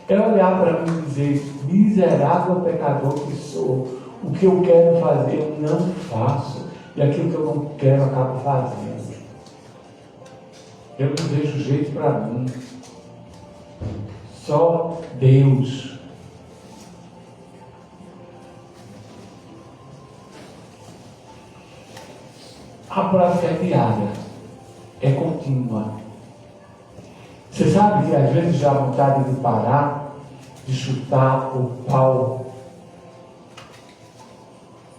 É olhar para mim e dizer: miserável pecador que sou. O que eu quero fazer eu não faço. E aquilo que eu não quero eu acabo fazendo. Eu não vejo jeito para mim. Só Deus. A prática é diária, é contínua. Você sabe que às vezes dá vontade de parar, de chutar o pau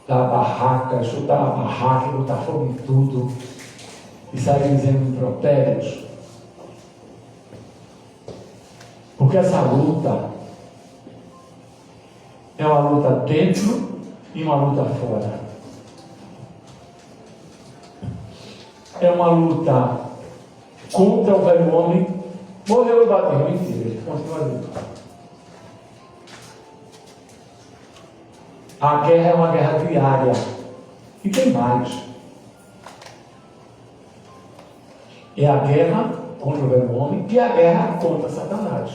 da barraca, chutar a barraca e botar fogo em tudo e sair dizendo impropérios. Porque essa luta é uma luta dentro e uma luta fora. É uma luta contra o velho homem. Morreu e bateu, mentira, ele continua vivo. A guerra é uma guerra diária. E tem mais. É a guerra contra o velho homem e a guerra contra Satanás.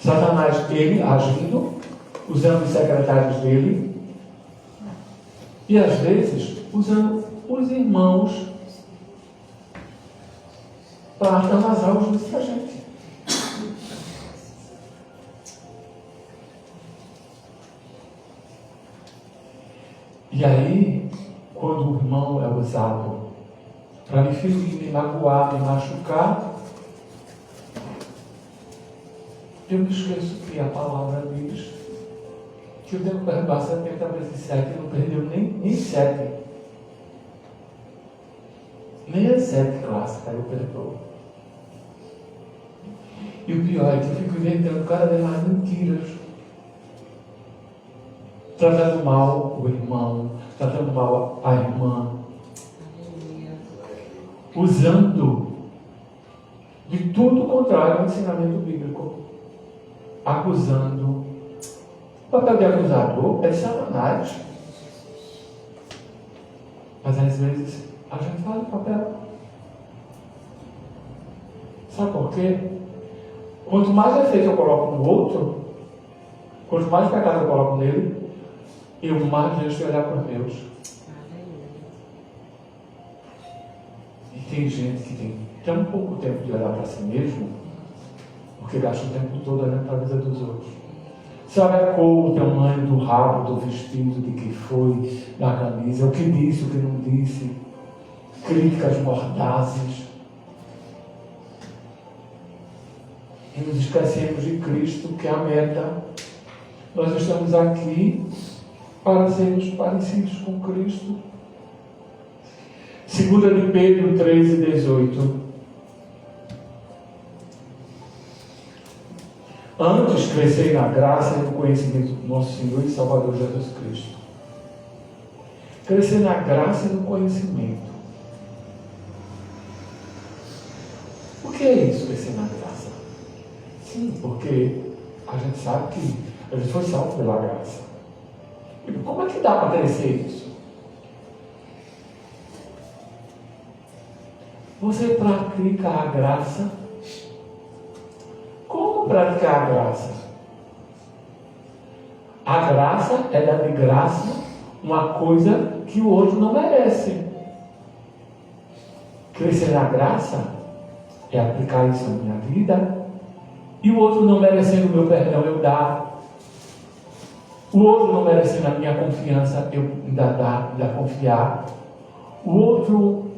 Satanás, ele agindo, usando os secretários dele, e às vezes usando os irmãos para atrasar os juízes da gente. E aí, quando o irmão é usado para me ferir, me magoar, me machucar, eu me esqueço que a palavra diz que eu tenho que perdoar 70 vezes 7, e não perdeu nem 7. Nem as 7 clássicas eu perdoo. E o pior é que eu fico inventando cada vez mais mentiras. Tratando mal o irmão, tratando mal a irmã. Usando de tudo contrário ao ensinamento bíblico. Acusando. O papel de acusador é de Satanás. Mas às vezes a gente faz o papel. Sabe por quê? Quanto mais defeito eu coloco no outro, quanto mais pecado eu coloco nele, eu mais deixo de olhar para os meus. E tem gente que tem tão pouco tempo de olhar para si mesmo, porque gasta o tempo todo olhando para a vida dos outros. Sabe a cor, o tamanho do rabo, do vestido, de que foi, da camisa, o que disse, o que não disse, críticas mordazes. E nos esquecemos de Cristo, que é a meta. Nós estamos aqui para sermos parecidos com Cristo. 2 de Pedro 3:18. Antes crescei na graça e no conhecimento do nosso Senhor e Salvador Jesus Cristo. Crescer na graça e no conhecimento. O que é isso, crescer na graça? Sim, porque a gente sabe que a gente foi salvo pela graça. E como é que dá para crescer isso? Você pratica a graça. Como praticar a graça? A graça é dar de graça uma coisa que o outro não merece. Crescer na graça é aplicar isso na minha vida. E o outro não merecendo o meu perdão, eu dar. O outro não merecendo a minha confiança, eu ainda dar, ainda confiar. O outro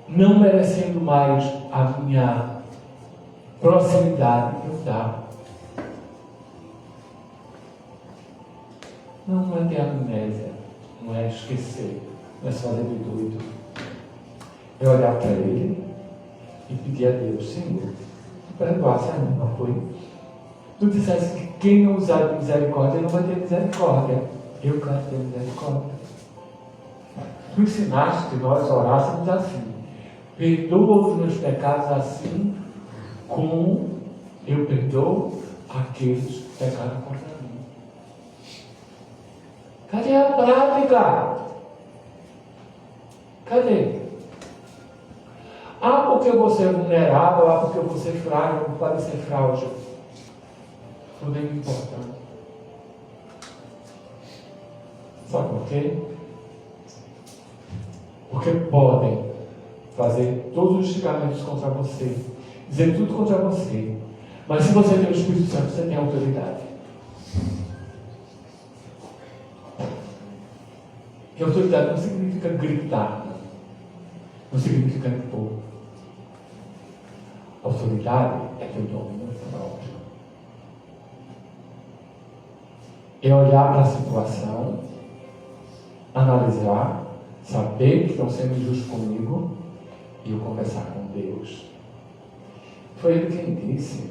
não merecendo mais a minha proximidade, eu dar. Não é ter amnésia, não é esquecer, não é se fazer de doido. É olhar para Ele e pedir a Deus, Senhor, perdoasse a mim, não foi? Tu disseste que quem não usar de misericórdia não vai ter misericórdia. Eu quero ter misericórdia. Tu ensinaste que nós orássemos assim: perdoa os meus pecados assim como eu perdoo aqueles que pecaram contra mim. Cadê a prática? Cadê? Ah, porque você é vulnerável, ah, porque você é frágil, não pode ser frágil. Tudo é importante. Sabe por quê? Porque podem fazer todos os xingamentos contra você, dizer tudo contra você, mas se você tem o Espírito Santo, você tem autoridade. E autoridade não significa gritar, não. não significa impor. Autoridade é ter domínio próprio. É olhar para a situação, analisar, saber que estão sendo injustos comigo e eu conversar com Deus. Foi ele quem disse: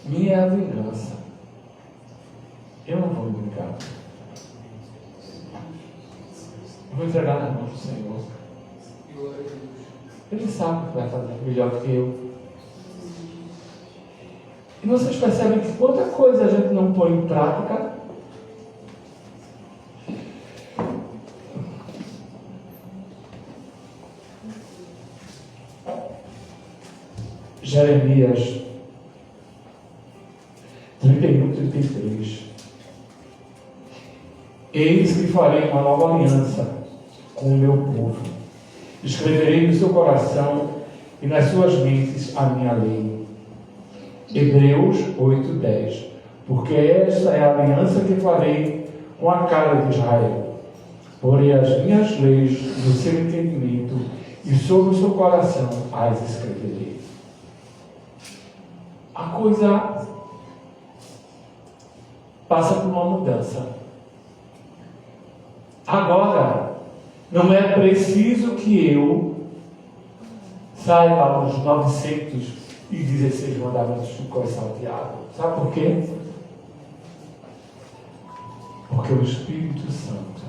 minha é a vingança. Eu não vou me vingar. Eu vou entregar na mão do Senhor. Ele sabe o que vai fazer melhor do que eu. E vocês percebem que quanta coisa a gente não põe em prática. Jeremias 31, 33. Eis que farei uma nova aliança com o meu povo. Escreverei no seu coração e nas suas mentes a minha lei. Hebreus 8:10. Porque esta é a aliança que farei com a casa de Israel. Porei as minhas leis no seu entendimento e sobre o seu coração as escreverei. A coisa passa por uma mudança. Agora, não é preciso que eu saiba os 916 mandamentos do cor salteado. Sabe por quê? Porque o Espírito Santo,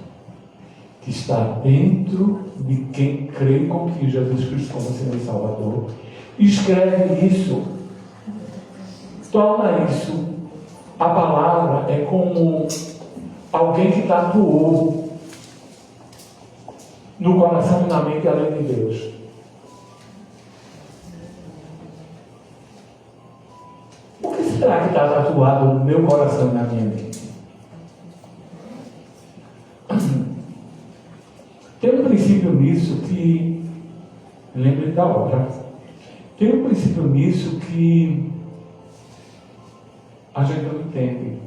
que está dentro de quem crê e confia em Jesus Cristo como Senhor e Salvador, escreve isso, torna isso. A palavra é como alguém que tatuou no coração e na mente além de Deus. O que será que está tatuado no meu coração e na minha mente? Tem um princípio nisso que... Lembre da obra. Tem um princípio nisso que a gente não entende.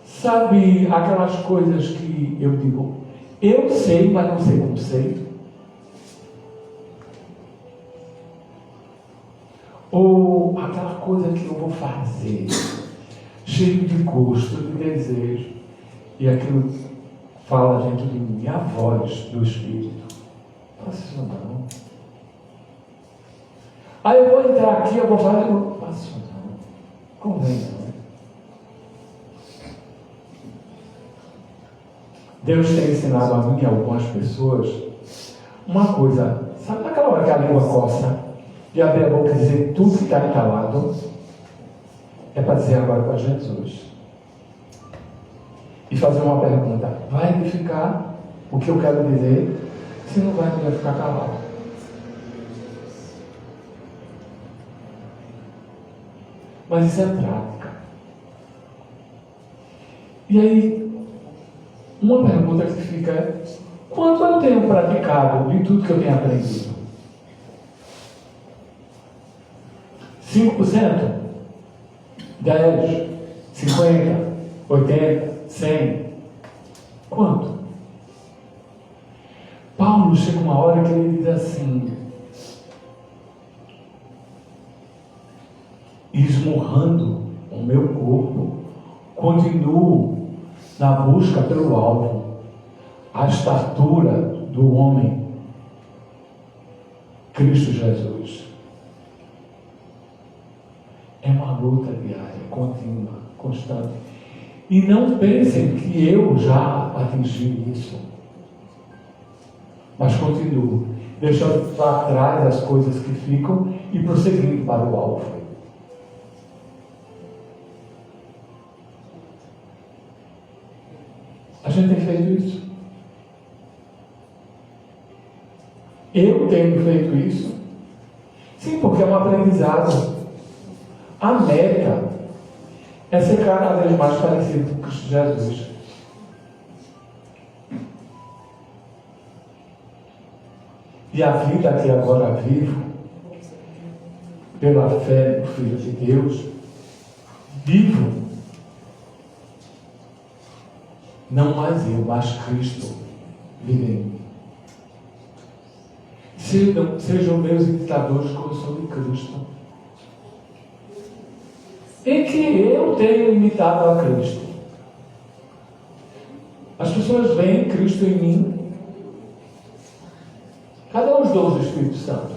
Sabe aquelas coisas que eu digo, eu sei, mas não sei como sei? Ou aquela coisa que eu vou fazer, cheio de gosto, de desejo, e aquilo fala dentro de mim, a voz do Espírito. Não faço isso não. Aí eu vou entrar aqui, eu vou falar, eu não faço não. Convém não. Deus tem ensinado a mim e a algumas pessoas uma coisa. Sabe naquela hora que a língua coça e abrir a boca e dizer tudo que está entalado? É para dizer agora para Jesus. E fazer uma pergunta. Vai edificar o que eu quero dizer? Se não vai, vai ficar calado. Mas isso é prática. E aí, uma pergunta que fica é: quanto eu tenho praticado de tudo que eu tenho aprendido? 5%? 10%? 50%? 80%? 100%? Quanto? Paulo chega uma hora que ele diz assim: esmurrando o meu corpo, continuo na busca pelo alvo, a estatura do homem, Cristo Jesus. É uma luta diária, contínua, constante. E não pensem que eu já atingi isso. Mas continuo, deixando para trás as coisas que ficam e prosseguindo para o alvo. A gente tem feito isso. Eu tenho feito isso. Sim, porque é um aprendizado. A meta é ser cada vez mais parecido com Cristo Jesus. E a vida que agora vivo, pela fé no Filho de Deus, vivo. Não mais eu, mas Cristo vive em mim. Sejam meus imitadores como eu sou de Cristo. Em que eu tenho imitado a Cristo. As pessoas veem Cristo em mim. Cadê os dons do Espírito Santo?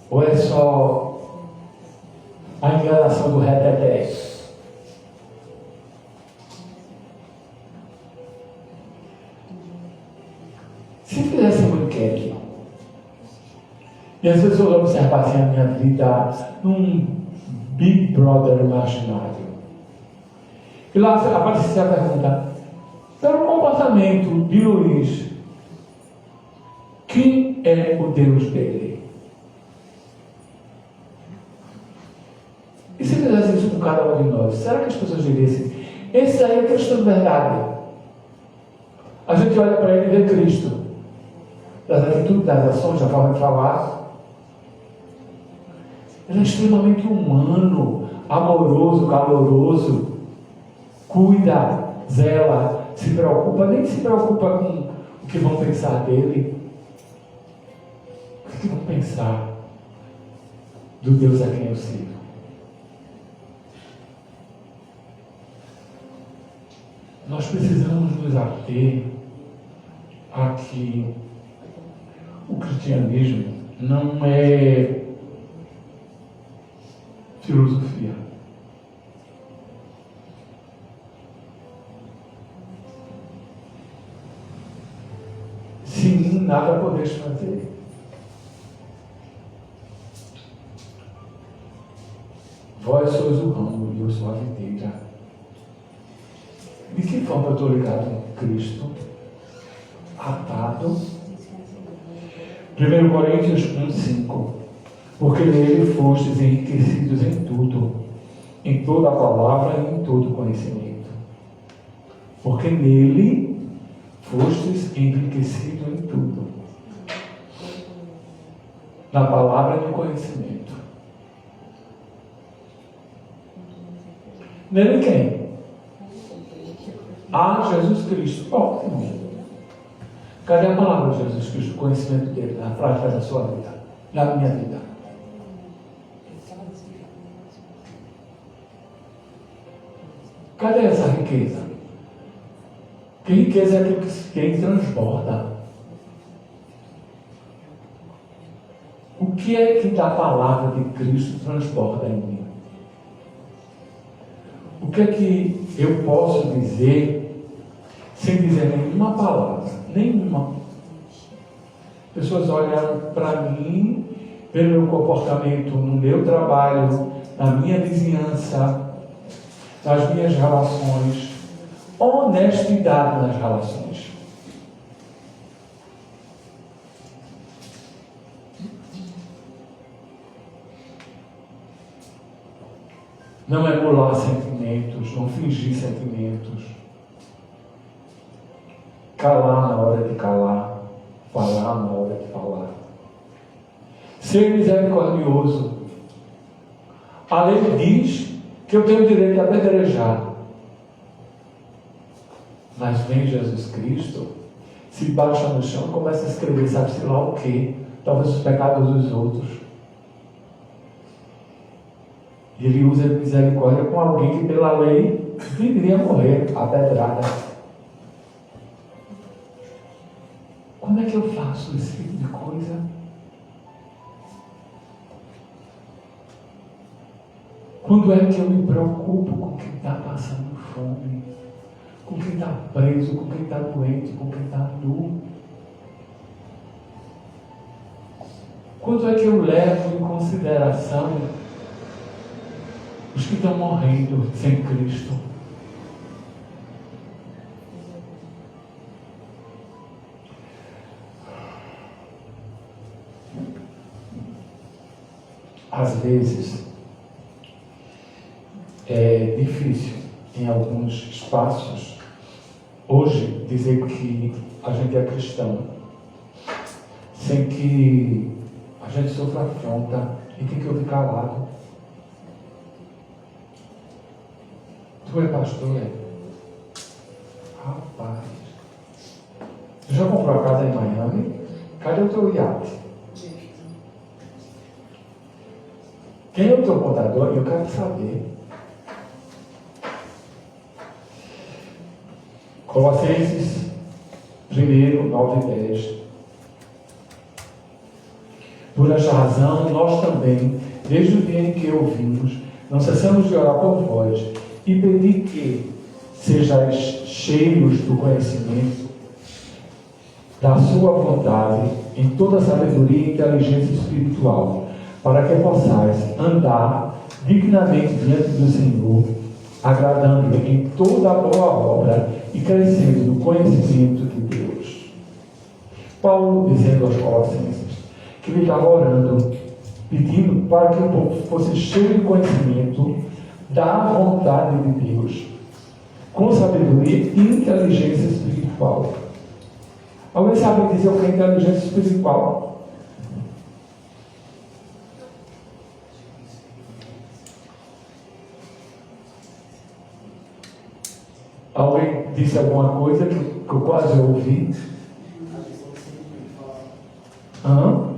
Ou é só a enganação do reteté? Se fizesse uma enquete e as pessoas observassem a minha vida num Big Brother imaginário, e lá aparecia a pergunta: pelo comportamento de Luiz, quem é o Deus dele? E se fizesse isso com cada um de nós, será que as pessoas diriam assim: esse aí é Cristo de verdade? A gente olha para ele e vê Cristo. Das atitudes, das ações, da forma de falar. Ele é extremamente humano, amoroso, caloroso, cuida, zela, se preocupa, nem se preocupa com o que vão pensar dele. O que vão pensar do Deus a quem eu sirvo? Nós precisamos nos ater a que o cristianismo não é filosofia. Sem mim nada podeis fazer. Vós sois o ramo e eu sou a videira. De que forma eu estou ligado a Cristo? Atado. 1 Coríntios 1:5. Porque nele fostes enriquecidos em tudo, em toda a palavra e em todo conhecimento. Porque nele fostes enriquecidos em tudo, na palavra e no conhecimento. Nele quem? Jesus Cristo. Ótimo. Cadê a palavra de Jesus Cristo? O conhecimento dele na prática da sua vida, na minha vida. Cadê essa riqueza? Que riqueza é aquilo que transborda? O que é que da palavra de Cristo transborda em mim? O que é que eu posso dizer sem dizer nenhuma palavra? Nenhuma. Pessoas olham para mim pelo meu comportamento no meu trabalho, na minha vizinhança, nas minhas relações, honestidade nas relações. Não emular sentimentos, não fingir sentimentos. Calar na hora de calar, falar na hora de falar. Ser misericordioso. A lei diz que eu tenho o direito de apedrejar. Mas vem Jesus Cristo, se baixa no chão e começa a escrever, sabe-se lá o quê? Talvez os pecados dos outros. E ele usa misericórdia com alguém que pela lei deveria morrer apedrada. Como é que eu faço esse tipo de coisa? Quando é que eu me preocupo com quem está passando fome, com quem está preso, com quem está doente, com quem está nu? Quando é que eu levo em consideração os que estão morrendo sem Cristo? Às vezes é difícil em alguns espaços hoje dizer que a gente é cristão sem que a gente sofra afronta e tem que ouvir calado. Tu é pastor? É? Rapaz, Tu já comprou a casa em Miami? Cadê o teu iate? Quem é o teu contador? Eu quero saber. Colossenses 1, 9 e 10. Por esta razão, nós também, desde o dia em que ouvimos, não cessamos de orar por vós e pedir que sejais cheios do conhecimento da sua vontade em toda sabedoria e inteligência espiritual, para que possais andar dignamente diante do Senhor, agradando-lhe em toda a boa obra e crescendo no conhecimento de Deus. Paulo dizendo aos Colossenses que ele estava orando, pedindo para que o povo fosse cheio de conhecimento da vontade de Deus, com sabedoria e inteligência espiritual. Alguém sabe dizer o que é inteligência espiritual? Alguém disse alguma coisa que eu quase ouvi? Hã?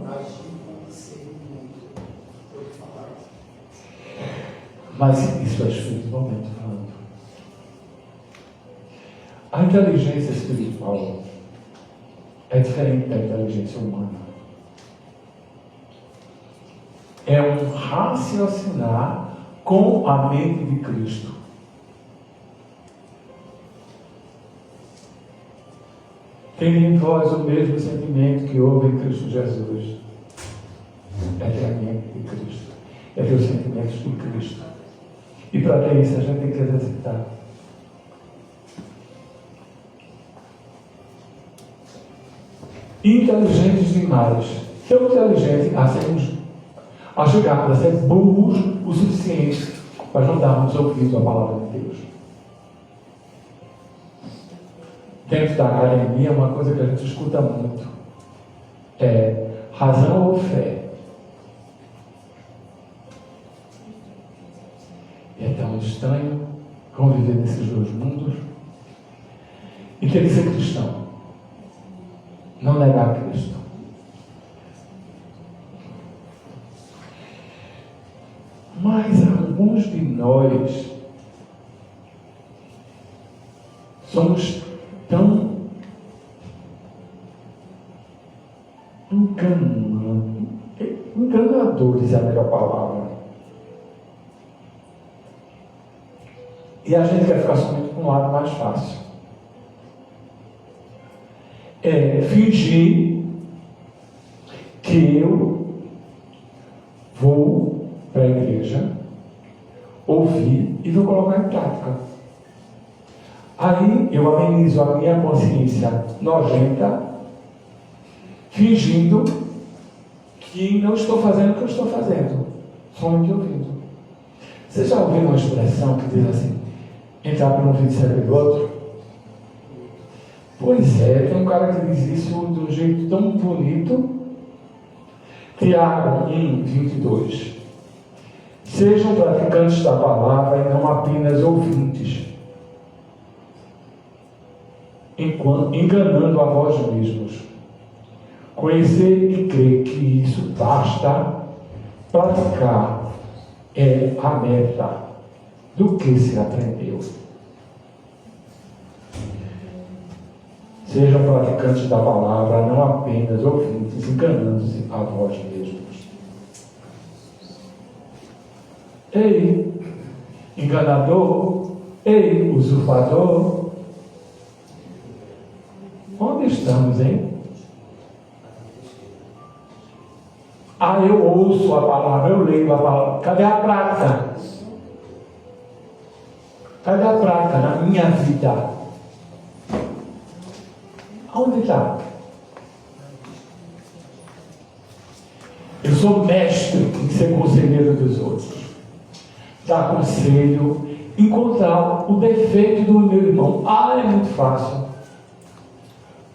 Mas isso é espiritualmente falando. A inteligência espiritual é diferente da inteligência humana. É um raciocinar com a mente de Cristo. Tem em vós o mesmo sentimento que houve em Cristo Jesus. É ter a mente de Cristo. É ter os sentimentos de Cristo. E para ter isso a gente tem que exercitar. Inteligentes demais. Tão inteligentes a chegar a ser burros o suficiente para não darmos ouvido à palavra de Deus. Dentro da academia, uma coisa que a gente escuta muito é razão ou fé. E é tão estranho conviver nesses dois mundos e ter que ser cristão. Não negar Cristo. Mas alguns de nós somos tão enganadores é a melhor palavra. E a gente quer ficar somente com um lado mais fácil. É fingir que eu vou para a igreja, ouvir e vou colocar em prática. Aí eu amenizo a minha consciência nojenta, fingindo que não estou fazendo o que eu estou fazendo, somente ouvindo. Você já ouviu uma expressão que diz assim, entrar por um vídeo e sair pelo outro? Pois é, tem um cara que diz isso de um jeito tão bonito. Tiago 1, 22. Sejam praticantes da palavra e não apenas ouvintes, enganando a vós mesmos. Conhecer e crer que isso basta, praticar é a meta do que se aprendeu. Sejam praticantes da palavra, não apenas ouvintes, enganando-se a vós mesmos. Ei, enganador, ei, usurpador, onde estamos, hein? Ah, eu ouço a palavra, eu leio a palavra. Cadê a prática? Cadê a prática na minha vida? Aonde está? Eu sou mestre em ser conselheiro dos outros. Dar conselho, encontrar o defeito do meu irmão. Ah, é muito fácil.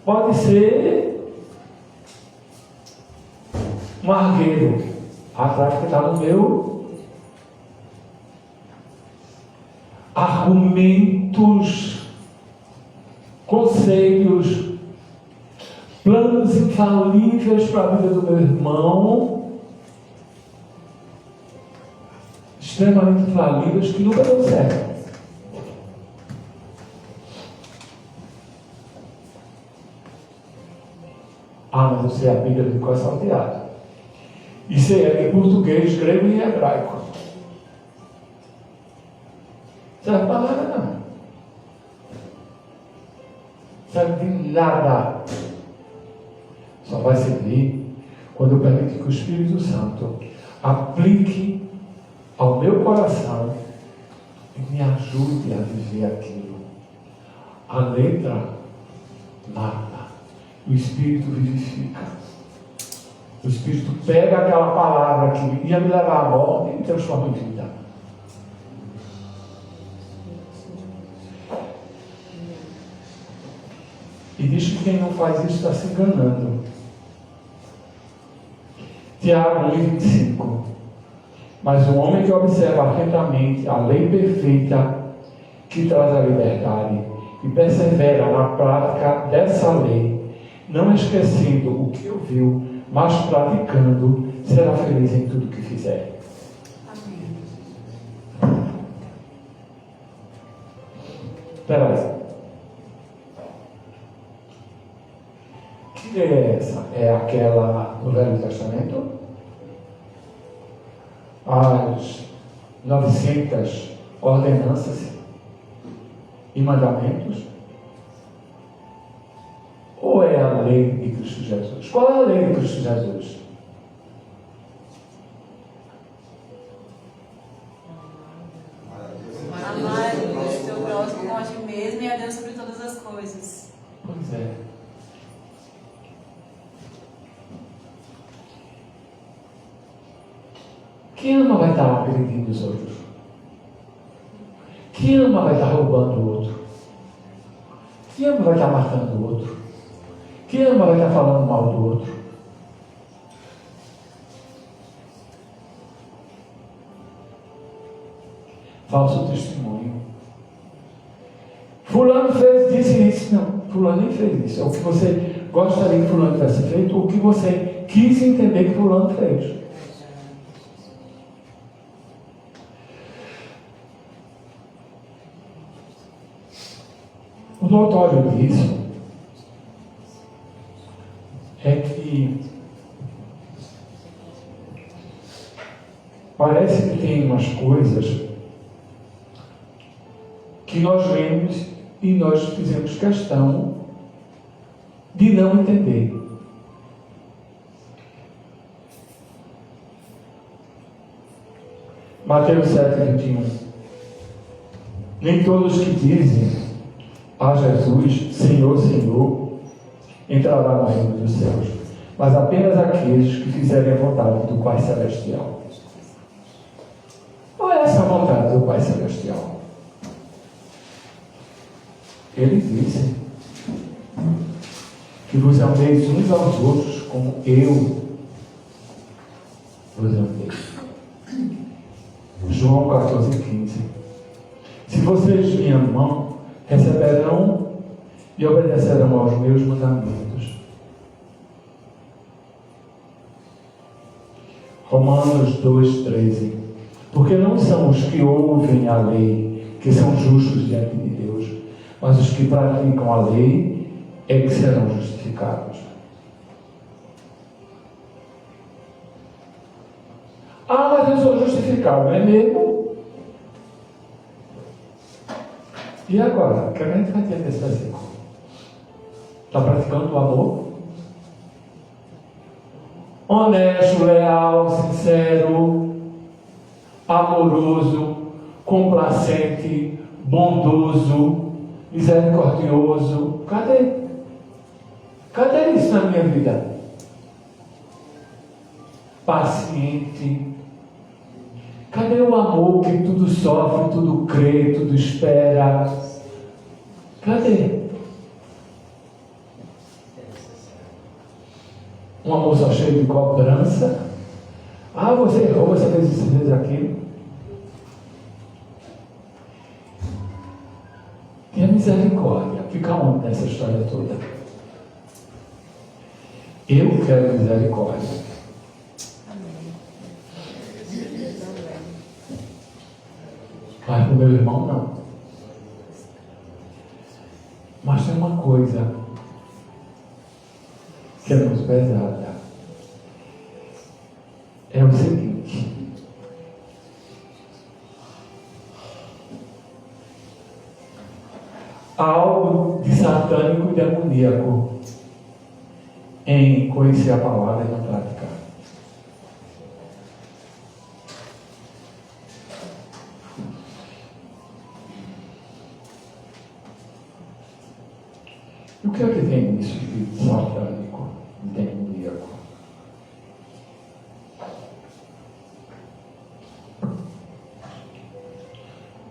Pode ser um argueiro. A prática está no meu. Argumentos, conselhos, planos infalíveis para a vida do meu irmão, extremamente infalíveis, que nunca deu certo. Ah, mas eu sei a Bíblia de cor salteado. Isso é em português, grego e hebraico. Serve para nada, não. Serve de nada. Só vai servir quando eu permito que o Espírito Santo aplique ao meu coração e me ajude a viver aquilo. A letra mata. O Espírito vivifica. O Espírito pega aquela palavra que ia me levar à morte e me transforma em vida. E diz que quem não faz isso está se enganando. Tiago 1,25. Mas o homem que observa atentamente a lei perfeita que traz a liberdade e persevera na prática dessa lei, não esquecendo o que ouviu, mas praticando, será feliz em tudo que fizer. Amém. Espera aí. Que lei é essa? É aquela do Velho Testamento? As 900 ordenanças e mandamentos? Ou é a lei de Cristo Jesus? Qual é a lei de Cristo Jesus? Amar a Deus, teu próximo como a ti mesmo, e a Deus sobre todas as coisas. Pois é. Quem ama vai estar agredindo os outros. Quem ama vai estar roubando o outro. Quem ama vai estar matando o outro. Quem ama vai estar falando mal do outro. Falso testemunho. Fulano disse isso. Não, fulano nem fez isso. É o que você gostaria que fulano tivesse feito, ou o que você quis entender que fulano fez. O notório disso é que parece que tem umas coisas que nós lemos e nós fizemos questão de não entender. Mateus 7:21. Nem todos que dizem a Jesus, Senhor, Senhor, entrará no reino dos céus, mas apenas aqueles que fizerem a vontade do Pai Celestial. Qual é essa vontade do Pai Celestial? Ele disse que vos ameis uns aos outros como eu vos amei. João 14:15. Se vocês me amam, receberão e obedecerão aos meus mandamentos. Romanos 2:13. Porque não são os que ouvem a lei que são justos diante de Deus, mas os que praticam a lei é que serão justificados. Ah, mas eu sou justificado, não é mesmo? E agora? O que a gente vai ter nesse versículo? Está praticando o amor? Honesto, leal, sincero, amoroso, complacente, bondoso, misericordioso. Cadê? Cadê isso na minha vida? Paciente. Cadê o amor que tudo sofre, tudo crê, tudo espera? Cadê? Um amor só cheio de cobrança. Ah, você errou, você fez isso, fez aquilo. E a misericórdia fica onde nessa história toda? Eu quero misericórdia. Mas para o meu irmão, não. Mas tem uma coisa que é muito pesada. É o seguinte: há algo de satânico e demoníaco em conhecer a palavra e não praticar. E o que é que tem nisso de satânico e demoníaco?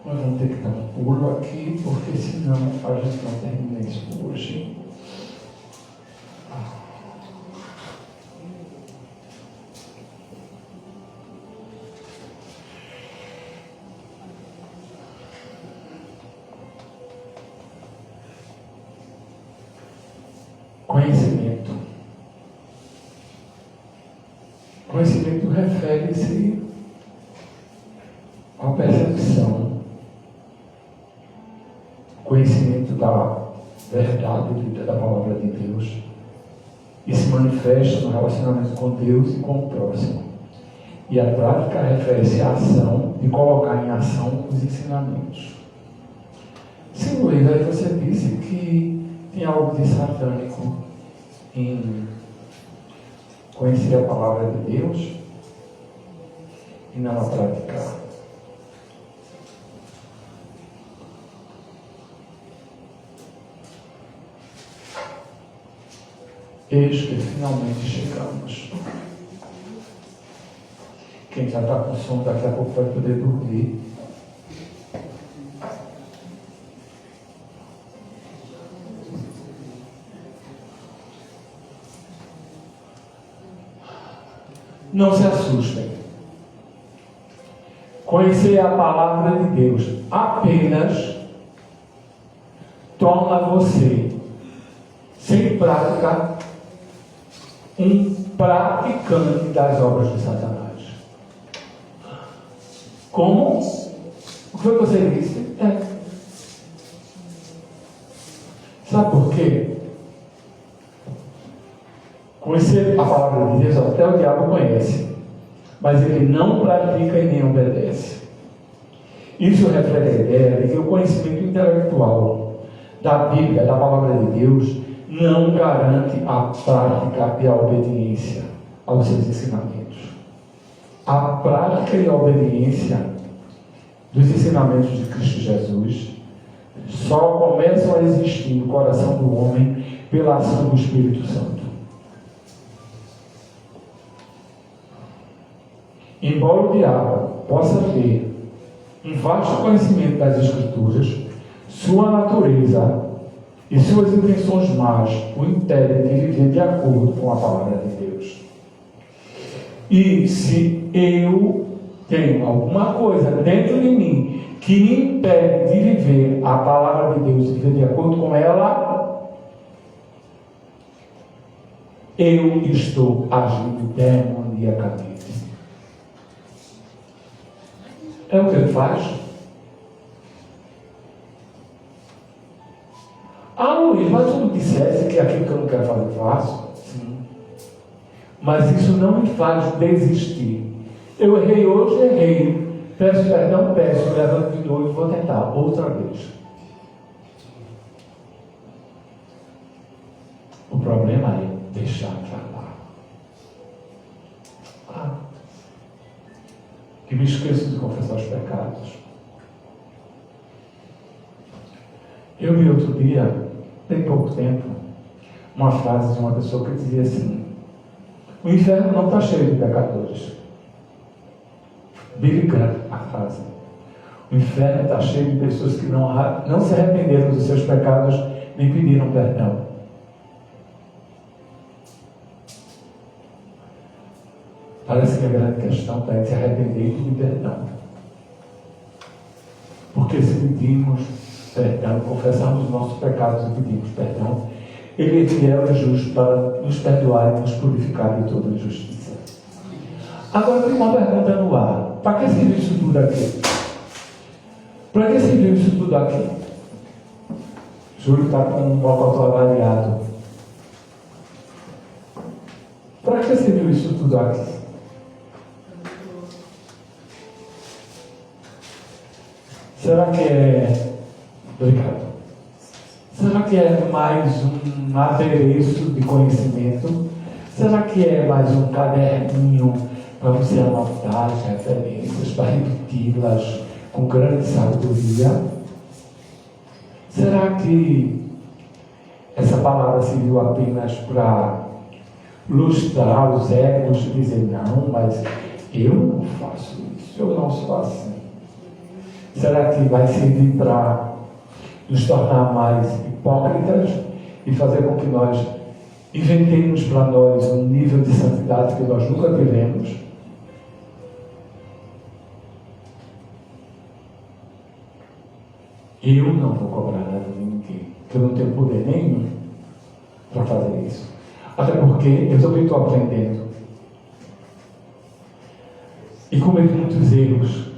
Nós vamos ter que dar um pulo aqui, porque senão a gente não termina isso hoje. Conhecimento. Conhecimento refere-se à percepção, conhecimento da verdade da palavra de Deus, e se manifesta no relacionamento com Deus e com o próximo. E a prática refere-se à ação, de colocar em ação os ensinamentos. Sim, Luiz, aí você disse que tem algo de satânico em conhecer a palavra de Deus e não a praticar. Eis que finalmente chegamos. Quem já está com sono daqui a pouco vai poder dormir. Não se assustem. Conhecer a palavra de Deus apenas torna você, sem prática, um praticante das obras de Satanás. Como? O que foi que você disse? Sabe por quê? Conhecer a palavra de Deus até o diabo conhece, mas ele não pratica e nem obedece. Isso refere a ideia de que o conhecimento intelectual da Bíblia, da palavra de Deus, não garante a prática e a obediência aos seus ensinamentos. A prática e a obediência dos ensinamentos de Cristo Jesus só começam a existir no coração do homem pela ação do Espírito Santo. Embora o diabo possa ter um vasto conhecimento das Escrituras, sua natureza e suas intenções más o impedem de viver de acordo com a palavra de Deus. E se eu tenho alguma coisa dentro de mim que me impede de viver a palavra de Deus e viver de acordo com ela, eu estou agindo demoniacamente. É o que ele faz. Ah, Luiz, mas tu não dissesse que aquilo que eu não quero fazer, eu faço? Sim. Mas isso não me faz desistir. Eu errei hoje, errei. Peço perdão, peço, me levanto de novo e vou tentar outra vez. O problema é deixar pra lá. Que me esqueço de confessar os pecados. Eu vi outro dia, tem pouco tempo, uma frase de uma pessoa que dizia assim: o inferno não está cheio de pecadores. Billy Graham, a frase. O inferno está cheio de pessoas que não se arrependeram dos seus pecados nem pediram perdão. Parece que a grande questão está em se arrepender e pedir perdão. Porque se pedimos perdão, confessarmos os nossos pecados e pedimos perdão, Ele é fiel e justo para nos perdoar e nos purificar de toda injustiça. Agora tem uma pergunta no ar. Para que serviu isso tudo aqui? Para que serviu isso tudo aqui? Júlio está com um mocotó avaliado. Para que serviu isso tudo aqui? Será que é... Obrigado. Será que é mais um adereço de conhecimento? Será que é mais um caderninho para você anotar as referências, para repeti-las com grande sabedoria? Será que essa palavra serviu apenas para lustrar os egos e dizer, não, mas eu não faço isso, eu não sou assim? Será que vai servir para nos tornar mais hipócritas e fazer com que nós inventemos para nós um nível de santidade que nós nunca tivemos? Eu não vou cobrar nada de ninguém, porque eu não tenho poder nenhum para fazer isso. Até porque eu também estou aprendendo. E cometo muitos erros.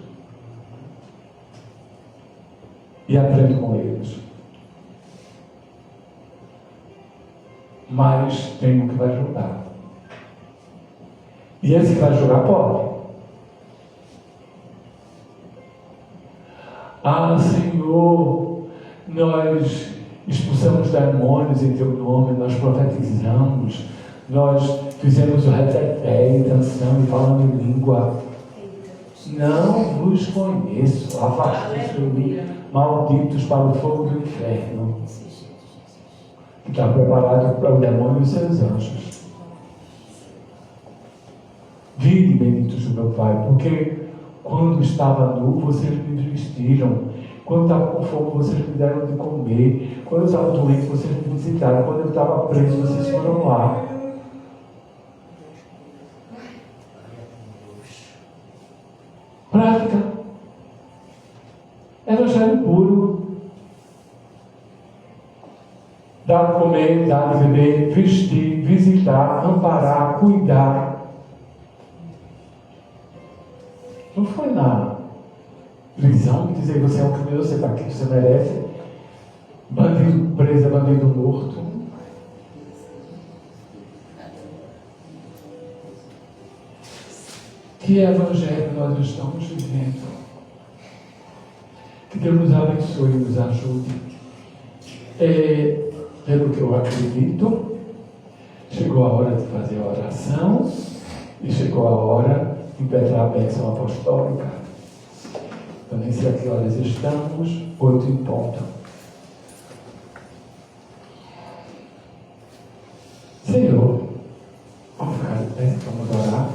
E aprendo com eles. Mas tem um que vai julgar. E esse que vai julgar pode. Ah, Senhor, nós expulsamos demônios em Teu nome, nós profetizamos, nós fizemos o reteté, intenção e falando em língua. Não vos conheço, afastai-vos de mim, malditos para o fogo do inferno, que está preparado para o demônio e seus anjos. Vinde, benditos do meu Pai, porque quando estava nu, vocês me vestiram. Quando estava com fome, vocês me deram de comer. Quando eu estava doente, vocês me visitaram. Quando eu estava preso, vocês foram lá. Prática. Evangelho puro. Dar de comer, dar de beber, vestir, visitar, amparar, cuidar. Não foi na prisão que dizer você é um criminoso, você está aqui, você merece. Bandido preso, bandido morto. Que evangelho nós estamos vivendo? Que Deus nos abençoe e nos ajude. Pelo que eu acredito, chegou a hora de fazer a oração e chegou a hora de pedir a bênção apostólica. Eu nem sei a que horas estamos, 8 em ponto. Senhor, vamos ficar de pé, vamos orar.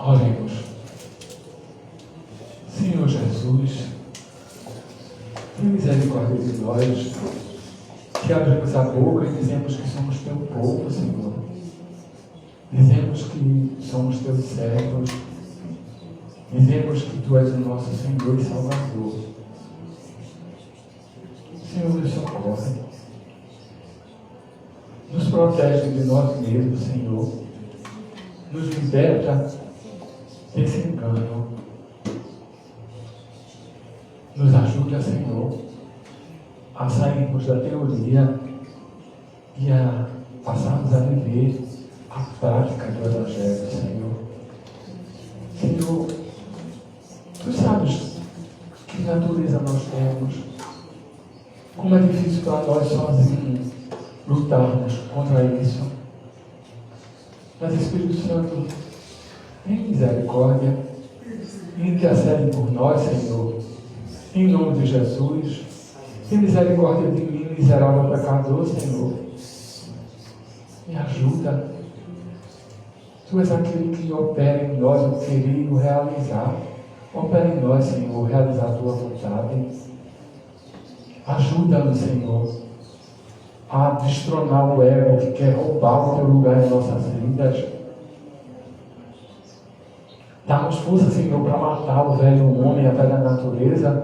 Oremos. Senhor Jesus, tem misericórdia de nós, que abrimos a boca e dizemos que somos teu povo, Senhor. Dizemos que somos teus servos. Dizemos que tu és o nosso Senhor e Salvador. Senhor, nos socorre. Nos protege de nós mesmos, Senhor. Nos liberta desse engano. Nos ajuda, Senhor, a sairmos da teoria e a passarmos a viver a prática do Evangelho, Senhor. Senhor, tu sabes que natureza nós temos, como é difícil para nós sozinhos lutarmos contra isso. Mas, Espírito Santo, tem misericórdia e intercede por nós, Senhor. Em nome de Jesus, tem misericórdia de mim, miserável pecador, Senhor. Me ajuda. Tu és aquele que opera em nós o querer e o realizar. Opera em nós, Senhor, realizar a tua vontade. Ajuda-nos, Senhor, a destronar o ego que quer roubar o teu lugar em nossas vidas. Dá-nos força, Senhor, para matar o velho homem, a velha natureza,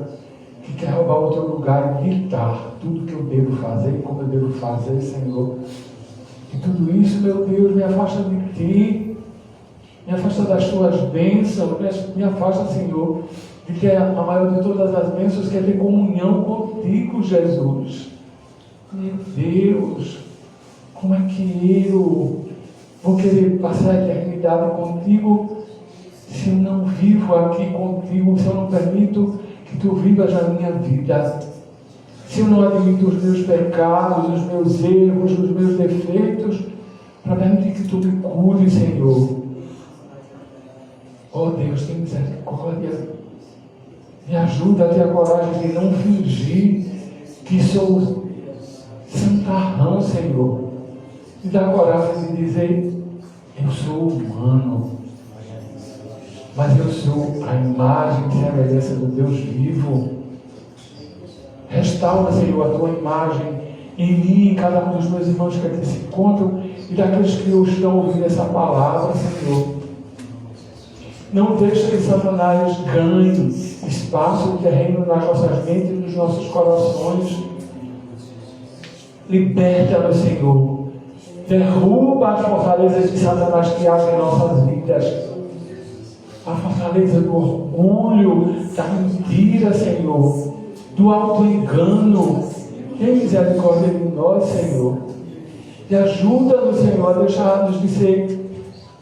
que quer roubar o teu lugar e ditar tudo que eu devo fazer e como eu devo fazer, Senhor. E tudo isso, meu Deus, me afasta de Ti, me afasta das Tuas bênçãos, me afasta, Senhor, de que a maior de todas as bênçãos quer ter comunhão contigo, Jesus. Meu Deus, como é que eu vou querer passar a eternidade contigo se eu não vivo aqui contigo, se eu não permito que Tu vivas a minha vida, se eu não admito os meus pecados, os meus erros, os meus defeitos, para permitir que Tu me cures, Senhor. Oh Deus, tem misericórdia. Me ajuda a ter a coragem de não fingir que sou santarrão, Senhor. Me dá a coragem de dizer, eu sou humano, mas eu sou a imagem e semelhança do Deus vivo. Restaura, Senhor, a Tua imagem em mim, em cada um dos meus irmãos que aqui se encontram e daqueles que hoje estão ouvindo essa palavra, Senhor. Não deixe que Satanás ganhe espaço e terreno nas nossas mentes e nos nossos corações. Liberta-nos, Senhor. Derruba as fortalezas de Satanás que há em nossas vidas. A fortaleza do orgulho, da mentira, Senhor, do auto-engano. Tem misericórdia de nós, Senhor. E ajuda-nos, Senhor, a deixar-nos de ser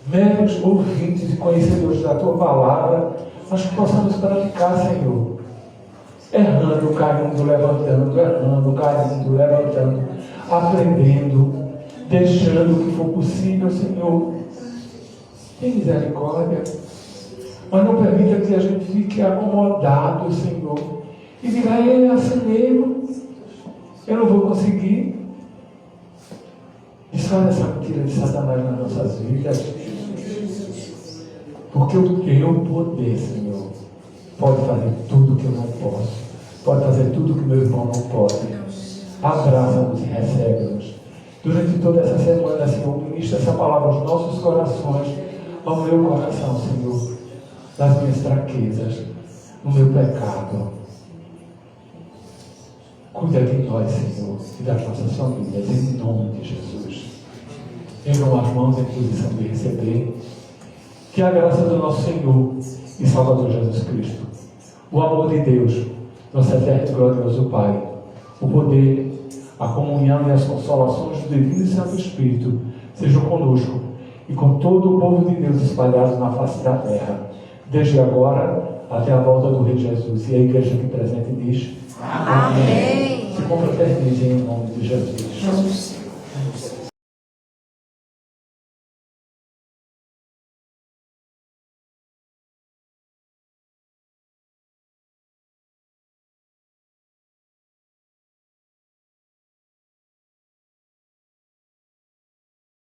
meros ouvintes e conhecedores da Tua palavra, mas que possamos praticar, Senhor. Errando, caindo, levantando, errando, caindo, levantando, aprendendo, deixando o que for possível, Senhor. Tem misericórdia. Mas não permita que a gente fique acomodado, Senhor, e diga, é assim mesmo, eu não vou conseguir. Desfaz essa mentira de Satanás nas nossas vidas, porque o Teu poder, Senhor, pode fazer tudo que eu não posso, pode fazer tudo que meu irmão não pode. Abraça-nos e recebe-nos. Durante toda essa semana, Senhor, ministra essa palavra aos nossos corações, ao meu coração, Senhor, das minhas fraquezas, no meu pecado. Cuida de nós, Senhor, e das nossas famílias, em nome de Jesus. Ergam as mãos em posição de receber. Que a graça do nosso Senhor e Salvador Jesus Cristo, o amor de Deus, nosso eterno e glorioso Pai, o poder, a comunhão e as consolações do Divino e Santo Espírito sejam conosco e com todo o povo de Deus espalhado na face da terra, desde agora até a volta do Rei Jesus. E a igreja aqui presente diz: Amém. Se confraternizem em nome de Jesus.